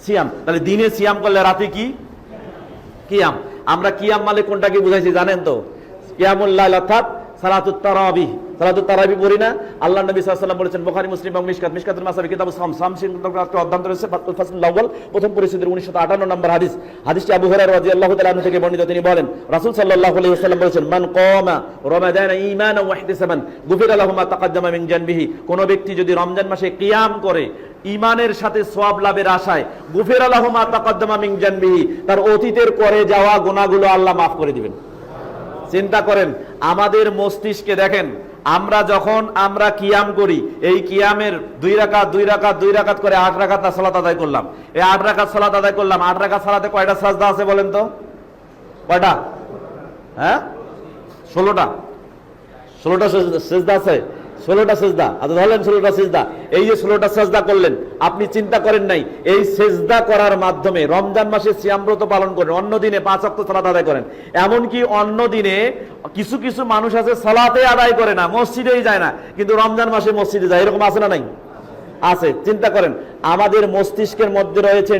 সিয়াম। তাহলে দিনে সিয়াম করলে রাতে কি কিয়াম। আমরা কিয়াম মানে কোনটা কি বুঝাইছি জানেন তো? কিয়ামুল লাইল অর্থাৎ সালাতুত তারাবিহ। সালাতুত তারাবিহ পড়ি না? আল্লাহ নবী সাল্লাল্লাহু আলাইহি ওয়াসাল্লাম বলেছেন, বুখারী, মুসলিম এবং মিশকাতুল মাসাবি কিতাবুস সাম, সাম একটা অধ্যায় রয়েছে, ফাসলুল আউয়াল, প্রথম পরিচ্ছেদের 1958 নম্বর হাদিস। হাদিসটি আবু হুরায়রা রাদিয়াল্লাহু তাআলা আনহু থেকে বর্ণিত, তিনি বলেন রাসূল সাল্লাল্লাহু আলাইহি ওয়াসাল্লাম বলেছেন, মান কামা রমাদানা ঈমানান ওয়া ইহতিসাবান গুফিরা লাহু মা তাকাদ্দামা মিন জানবিহি, কোন ব্যক্তি যদি রমজান মাসে কিয়াম করে ঈমানের সাথে সওয়াব লাভের আশায়, গুফিরা লাহু মা তাকাদ্দামা মিন জানবিহি, তার অতীতের করে যাওয়া গুনাহগুলো আল্লাহ মাফ করে দিবেন। চিন্তা করেন, আমাদের মস্তিষ্কে দেখেন, আমরা কিয়াম করি, এই কিয়ামের 2 রাকাত করে 8 রাকাত সালাত আদায় করলাম। এই 8 রাকাত সালাত আদায় করলাম, 8 রাকাত সালাতে কয়টা সাজদা আছে বলেন তো? কয়টা? হ্যাঁ, 16টা। 16টা সিজদা আছে, 16টা সিজদা। আচ্ছা ধরলেন 16টা সিজদা। এই যে 16টা সিজদা করলেন, আপনি চিন্তা করেন নাই এই সিজদা করার মাধ্যমে রমজান মাসে সিয়াম ব্রত পালন করেন, অন্য দিনে 5 ওয়াক্ত সালাত আদায় করেন। এমনকি অন্য দিনে কিছু কিছু মানুষ আছে সালাতে আদায় করে না, মসজিদেই যায় না, কিন্তু রমজান মাসে মসজিদে যায়, এরকম আছে না নাই? আছে। চিন্তা করেন, আমাদের মস্তিষ্কের মধ্যে রয়েছে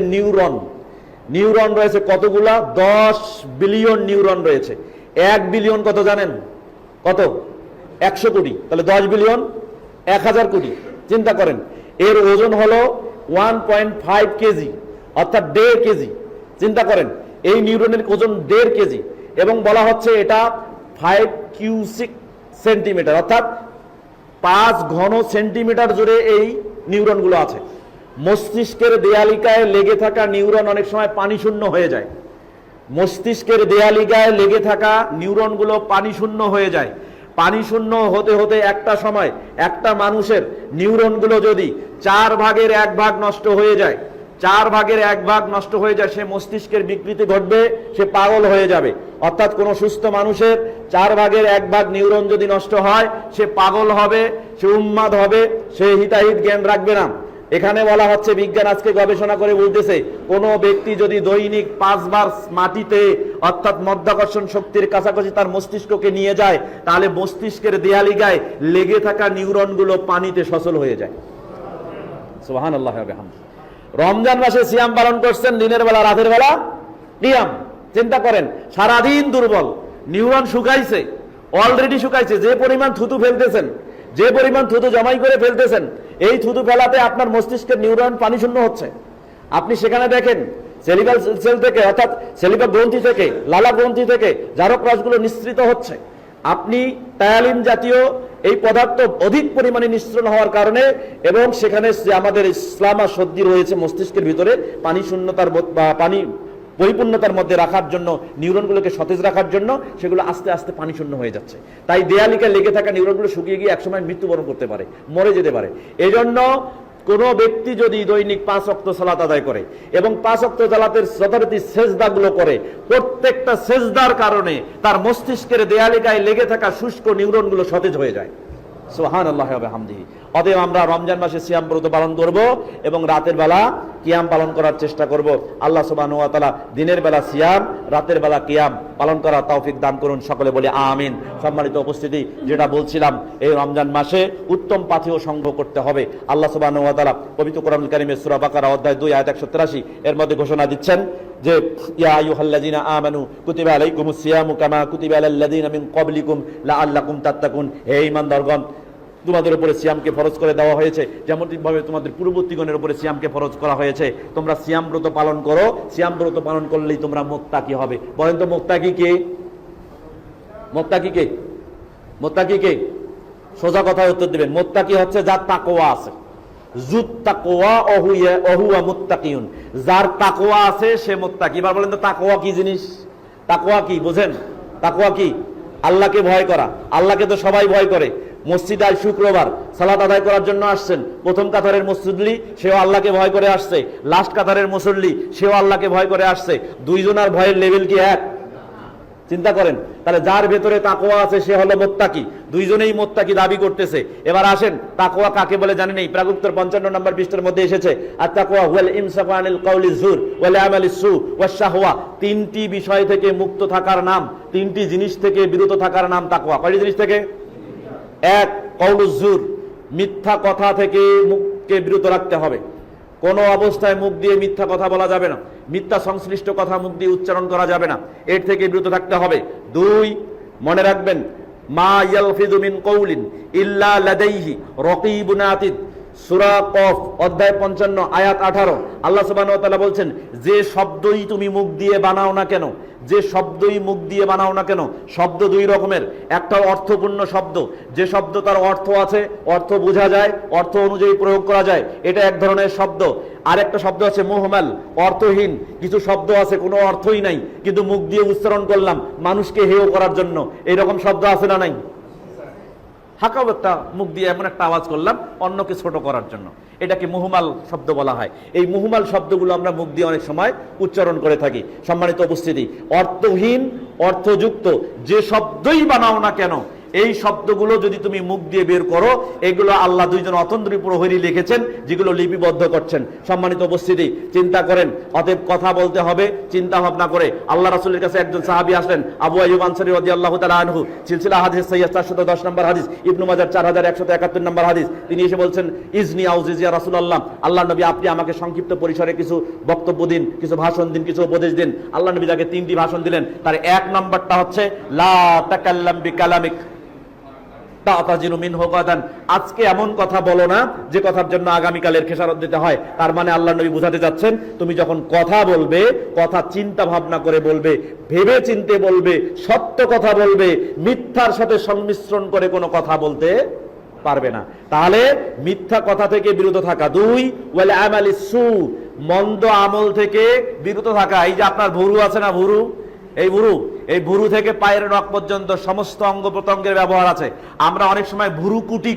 নিউরন রয়েছে কতগুলা? 10 বিলিয়ন নিউরন রয়েছে। 1 বিলিয়ন কত জানেন? কত? 100 কোটি। তাহলে 10 বিলিয়ন 1000 কোটি। চিন্তা করেন, এর ওজন হলো 1.5 কেজি, অর্থাৎ 1.5 কেজি। চিন্তা করেন, এই নিউরনের ওজন 1.5 কেজি, এবং বলা হচ্ছে এটা 5 কিউবিক সেন্টিমিটার, অর্থাৎ 5 ঘন সেন্টিমিটার জুড়ে এই নিউরনগুলো আছে। মস্তিষ্কের দেয়ালিকায় লেগে থাকা নিউরন অনেক সময় পানি শূন্য হয়ে যায়। মস্তিষ্কের দেয়ালিকায় লেগে থাকা নিউরনগুলো পানি শূন্য হয়ে যায়। পানি শূন্য হতে হতে একটা সময় একটা মানুষের নিউরনগুলো যদি 4 ভাগের 1 ভাগ নষ্ট হয়ে যায়, 4 ভাগের 1 ভাগ নষ্ট হয়ে যায়, সে মস্তিষ্কের বিকৃতি ঘটবে, সে পাগল হয়ে যাবে। অর্থাৎ কোন সুস্থ মানুষের 4 ভাগের 1 ভাগ নিউরন যদি নষ্ট হয়, সে পাগল হবে, সে উন্মাদ হবে, সে হিতাহিত জ্ঞান রাখবে না। এখানে বলা হচ্ছে, বিজ্ঞান আজকে গবেষণা করে বলতেছে, কোন ব্যক্তি যদি দৈনিক 5 বার মাটিতে, অর্থাৎ মাধ্যাকর্ষণ শক্তির কাছাকাছি তার মস্তিষ্ককে নিয়ে যায়, তাহলে মস্তিষ্কের দেয়ালিকায় লেগে থাকা নিউরনগুলো পানিতে সচল হয়ে যায়। সুবহানাল্লাহ ওয়া বিহামদিহি। রমজান মাসে সিয়াম পালন করছেন, দিনের বেলা রাতের বেলা কিয়াম। চিন্তা করেন, সারাদিন দুর্বল, নিউরন শুকাইছে, অলরেডি শুকাইছে। যে পরিমাণ থুতু ফেলতেছেন, যে পরিমাণ থুতু জমাই করে ফেলতেছেন, এই থুতু ফেলাতে আপনার মস্তিষ্কের নিউরন পানি শূন্য হচ্ছে। আপনি সেখানে দেখেন সেলিব্রাল সেল থেকে, অর্থাৎ সেলিব্রাল গ্রন্থি থেকে, লালা গ্রন্থি থেকে জারক রসগুলো নিঃসৃত হচ্ছে। আপনি টায়ালিন জাতীয় এই পদার্থ অধিক পরিমাণে নিঃসরণ হওয়ার কারণে, এবং সেখানে যে আমাদের ইসলামা সর্দি রয়েছে মস্তিষ্কের ভিতরে, পানি শূন্যতার বা পানি পরিপূর্ণতার মধ্যে রাখার জন্য, নিউরনগুলোকে সতেজ রাখার জন্য, সেগুলো আস্তে আস্তে পানি শূন্য হয়ে যাচ্ছে। তাই দেয়ালিকায় লেগে থাকা নিউরনগুলো শুকিয়ে গিয়ে একসময় মৃত্যুবরণ করতে পারে, মরে যেতে পারে। এই জন্য কোন ব্যক্তি যদি দৈনিক 5 ওয়াক্ত সালাত আদায় করে এবং 5 ওয়াক্ত সালাতের যথারীতি সেজদাগুলো করে, প্রত্যেকটা সেজদার কারণে তার মস্তিষ্কের দেয়ালিকায় লেগে থাকা শুষ্ক নিউরনগুলো সতেজ হয়ে যায়। সুবহানাল্লাহি ওয়া বিহামদিহি। অতএব আমরা রমজান মাসে সিয়াম ব্রত পালন করব এবং রাতের বেলা কিয়াম পালন করার চেষ্টা করব। আল্লাহ সুবহানাহু ওয়া তাআলা দিনের বেলা সিয়াম, রাতের বেলা কিয়াম পালন করার তৌফিক দান করুন, সকলে বলি আমিন। সম্মানিত উপস্থিতি, যেটা বলছিলাম, এই রমজান মাসে উত্তম পাথেয় সংগ্রহ করতে হবে। আল্লাহ সুবহানাহু ওয়া তাআলা পবিত্র কোরআনুল কারীমের সূরা বাকারা অধ্যায় 2 আয়াত 183 এর মধ্যে ঘোষণা দিচ্ছেন যে ইয়া আইয়ুহাল্লাযীনা আমানু কুতিবা আলাইকুমুস সিয়ামু কামা কুতিবা আলাল্লাযীনা মিন ক্বাবলিকুম লাআল্লাকুম তাত্তাকুন। হে ঈমানদারগণ, তোমাদের উপরে সিয়ামকে ফরজ করে দেওয়া হয়েছে যেমনটি ভাবে তোমাদের পূর্ববর্তীগণের উপরে সিয়ামকে ফরজ করা হয়েছে। তোমরা সিয়াম ব্রত পালন করো, সিয়াম ব্রত পালন করলেই তোমরা মুত্তাকি হবে। বলেন তো মুত্তাকি কে? মুত্তাকি কে? মুত্তাকি কে? সোজা কথা উত্তর দিবেন। মুত্তাকি হচ্ছে যার তাকওয়া আছে। যুত তাকওয়া ওহুয়া মুত্তাকিউন, যার তাকওয়া আছে সে মুত্তাকি। এবার বলেন তো তাকওয়া কি জিনিস? তাকওয়া কি বোঝেন? তাকওয়া কি? আল্লাহকে ভয় করা। আল্লাহকে তো সবাই ভয় করে। মসজিদে আজ শুক্রবার সালাত আদায় করার জন্য আসছেন, প্রথম কাতারের মুসল্লি সেও আল্লাহকে ভয় করে আসছে, লাস্ট কাতারের মুসল্লি সেও আল্লাহকে ভয় করে আসছে। দুইজনের ভয়ের লেভেল কি এক? চিন্তা করেন। তাহলে যার ভেতরে তাকওয়া আছে সে হলো মুত্তাকি। দুইজনেই মুত্তাকি দাবি করতেছে। এবার আসেন, তাকওয়া কাকে বলে জানেন? এই প্রাগুত্তর 55 নম্বর পৃষ্ঠার মধ্যে এসেছে, আর তাকওয়া হুয়াল ইমসাকু আনিল কাউলি যুর ওয়াল আমালিস সু ওয়াশ শাহওয়া। তিনটি বিষয় থেকে মুক্ত থাকার নাম, তিনটি জিনিস থেকে বিরত থাকার নাম তাকওয়া। কয়টি জিনিস থেকে? এক, কাউলুজ যুর, মিথ্যা কথা থেকে মুখকে বিরত রাখতে হবে। কোনো অবস্থায় মুখ দিয়ে মিথ্যা কথা বলা যাবে না, মিথ্যা সংশ্লিষ্ট কথা মুখ দিয়ে উচ্চারণ করা যাবে না, এর থেকে বিরত থাকতে হবে। দুই, মনে রাখবেন, মা ইয়ালফিযু মিন কওলিন ইল্লা লাদাইহি রাকীবুন আতীদ। সূরা কফ অধ্যায় 55 আয়াত 18 আল্লাহ সুবহানাহু ওয়া তাআলা বলছেন, যে শব্দই তুমি মুখ দিয়ে বানাও না কেন, যে শব্দই মুখ দিয়ে বানাও না কেন, শব্দ দুই রকমের। একটা অর্থপূর্ণ শব্দ, যে শব্দ তার অর্থ আছে, অর্থ বোঝা যায়, অর্থ অনুযায়ী প্রয়োগ করা যায়, এটা এক ধরনের শব্দ। আর একটা শব্দ আছে মুহমাল, অর্থহীন। কিছু শব্দ আছে কোনো অর্থই নাই, কিন্তু মুখ দিয়ে উচ্চারণ করলাম মানুষকে হেয় করার জন্য, এইরকম শব্দ আছে না নাই? হাকাও একটা মুখ দিয়ে এমন একটা আওয়াজ করলাম অন্যকে ছোট করার জন্য, এটাকে মুহমাল শব্দ বলা হয়। এই মুহমাল শব্দগুলো আমরা মুখ দিয়ে অনেক সময় উচ্চারণ করে থাকি। সম্মানিত উপস্থিতি, অর্থহীন, অর্থযুক্ত যে শব্দই বানাও না কেন, এই শব্দগুলো যদি তুমি মুখ দিয়ে বের করো, এগুলো আল্লাহ দুইজন অতন্দ্রী প্রহরী লিখেছেন, যেগুলো লিপিবদ্ধ করছেন। সম্মানিত উপস্থিতি, চিন্তা করেন। অতএব কথা বলতে হবে চিন্তা ভাবনা করে। আল্লাহ রাসূলের কাছে একজন সাহাবী আসলেন, আবু আইয়ুব আনসারী রাদিয়াল্লাহু তাআলা আনহু, সিলসিলা হাদিস সহিহ 410 নম্বর হাদিস, ইবনে মাজাহ 4171 নম্বর হাদিস। তিনি এসে বলছেন, ইজনি আউজিজ ইয়া রাসূলুল্লাহ, আল্লাহর নবী আপনি আমাকে সংক্ষিপ্ত পরিসরে কিছু বক্তব্য দিন, কিছু ভাষণ দিন, কিছু উপদেশ দিন। আল্লাহর নবী তাকে 3টি ভাষণ দিলেন। তার এক নম্বরটা হচ্ছে লা তাকাল্লাম বিকালামিক তাতাজিনু মিনহু গাদান, আজকে এমন কথা বলো না যে কথার জন্য আগামীকালের খেসারত দিতে হয়। তার মানে আল্লাহর নবী বুঝাতে যাচ্ছেন, তুমি যখন কথা বলবে, কথা চিন্তা ভাবনা করে বলবে, ভেবে চিন্তে বলবে, সত্য কথা বলবে, মিথ্যার সাথে সংমিশ্রণ করে কোনো কথা বলতে পারবে না। তাহলে মিথ্যা কথা থেকে বিরত থাকা। দুই, ওয়াল আমালিস সু, মন্দ আমল থেকে বিরত থাকা। এই যে আপনার ভুরু আছে না, ভুরু, এই ভুরু থেকে পায়ের নখ পর্যন্ত সমস্ত অঙ্গ প্রত্যঙ্গের ব্যবহার আছে। আমরা অনেক সময় ভুরুকুটি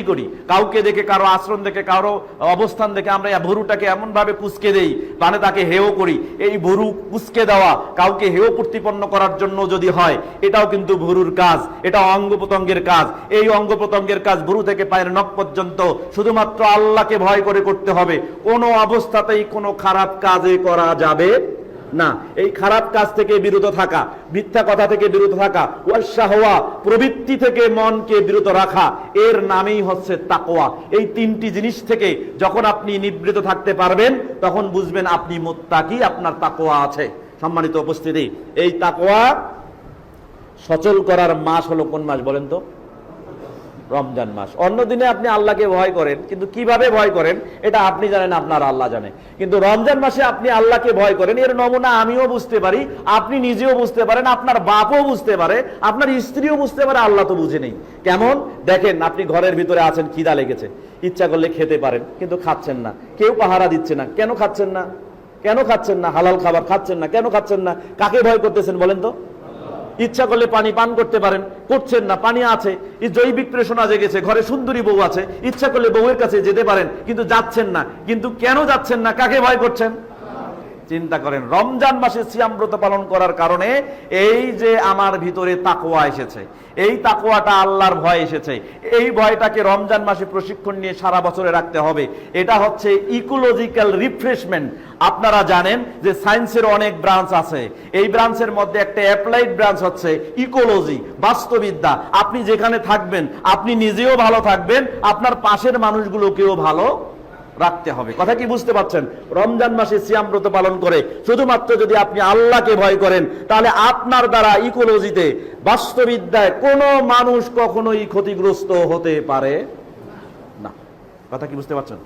করি, কাউকে দেখে, কারো আচরণ দেখে, কারো অবস্থান দেখে আমরা ভুরুটাকে এমন ভাবে কুঁচকে দেই, মানে তাকে হেয় করি। এই ভুরু কুঁচকে দেওয়া কাউকে হেয় প্রতিপন্ন করার জন্য যদি হয়, এটাও কিন্তু ভুরুর কাজ, এটা অঙ্গ প্রত্যঙ্গের কাজ। এই অঙ্গ প্রত্যঙ্গের কাজ ভুরু থেকে পায়ের নখ পর্যন্ত শুধুমাত্র আল্লাহকে ভয় করে করতে হবে। কোনো অবস্থাতেই কোনো খারাপ কাজে করা যাবে না। এই খারাপ কাজ থেকে বিরত থাকা, মিথ্যা কথা থেকে বিরত থাকা, ওয়াস শাহওয়া, প্রবৃত্তি থেকে মনকে বিরত রাখা, এর নামেই হচ্ছে তাকওয়া। এই 3টি জিনিস থেকে যখন আপনি নিবৃত থাকতে পারবেন, তখন বুঝবেন আপনি মুত্তাকি, আপনার তাকওয়া আছে। সম্মানিত উপস্থিতি, এই তাকওয়া সচল করার মাস হলো কোন মাস বলেন তো? রমজান মাস। অন্য দিনে আপনি আল্লাহকে ভয় করেন, কিন্তু কিভাবে ভয় করেন এটা আপনি জানেন, আপনার আল্লাহ জানে। কিন্তু রমজান মাসে আপনি আল্লাহকে ভয় করেন, এর নমুনা আমিও বুঝতে পারি, আপনি নিজেও বুঝতে পারেন, আপনার বাপও বুঝতে পারে, আপনার স্ত্রীও বুঝতে পারে, আল্লাহ তো বুঝে নেই। কেমন? দেখেন, আপনি ঘরের ভিতরে আছেন, খিদা লেগেছে, ইচ্ছা করলে খেতে পারেন, কিন্তু খাচ্ছেন না, কেউ পাহারা দিচ্ছে না। কেন খাচ্ছেন না? কেন খাচ্ছেন না? হালাল খাবার খাচ্ছেন না, কেন খাচ্ছেন না? কাকে ভয় করতেছেন বলেন তো? ইচ্ছা করলে পানি পান করতে পারেন, করছেন না, পানি আছে, জৈবিক প্রেষণা জেগেছে, ঘরে সুন্দরী বউ আছে, ইচ্ছা করলে বউয়ের কাছে যেতে পারেন, কিন্তু যাচ্ছেন না। কিন্তু কেন যাচ্ছেন না? কাকে ভয় করছেন? চিন্তা করেন, রমজান মাসে সিয়াম ব্রত পালন করার কারণে এই যে আমার ভিতরে তাকওয়া এসেছে, এই তাকওয়াটা আল্লাহর ভয় এসেছে, এই ভয়টাকে রমজান মাসে প্রশিক্ষণ নিয়ে সারা বছরে রাখতে হবে। এটা হচ্ছে ইকোলজিক্যাল রিফ্রেশমেন্ট। আপনারা জানেন যে সায়েন্সের অনেক ব্রাঞ্চ আছে, এই ব্রাঞ্চের মধ্যে একটা অ্যাপ্লাইড ব্রাঞ্চ হচ্ছে ইকোলজি, বাস্তুবিদ্যা। আপনি যেখানে থাকবেন আপনি নিজেও ভালো থাকবেন, আপনার পাশের মানুষগুলোকেও ভালো রাখতে হবে। কথা কি বুঝতে পারছেন? রমজান মাসে সিয়াম ব্রত পালন করে শুধুমাত্র যদি আপনি আল্লাহকে ভয় করেন, তাহলে আপনার দ্বারা ইকোলজিতে, বাস্তুবিদ্যায় কোনো মানুষ কখনোই ক্ষতিগ্রস্ত হতে পারে না। কথা কি বুঝতে পারছেন?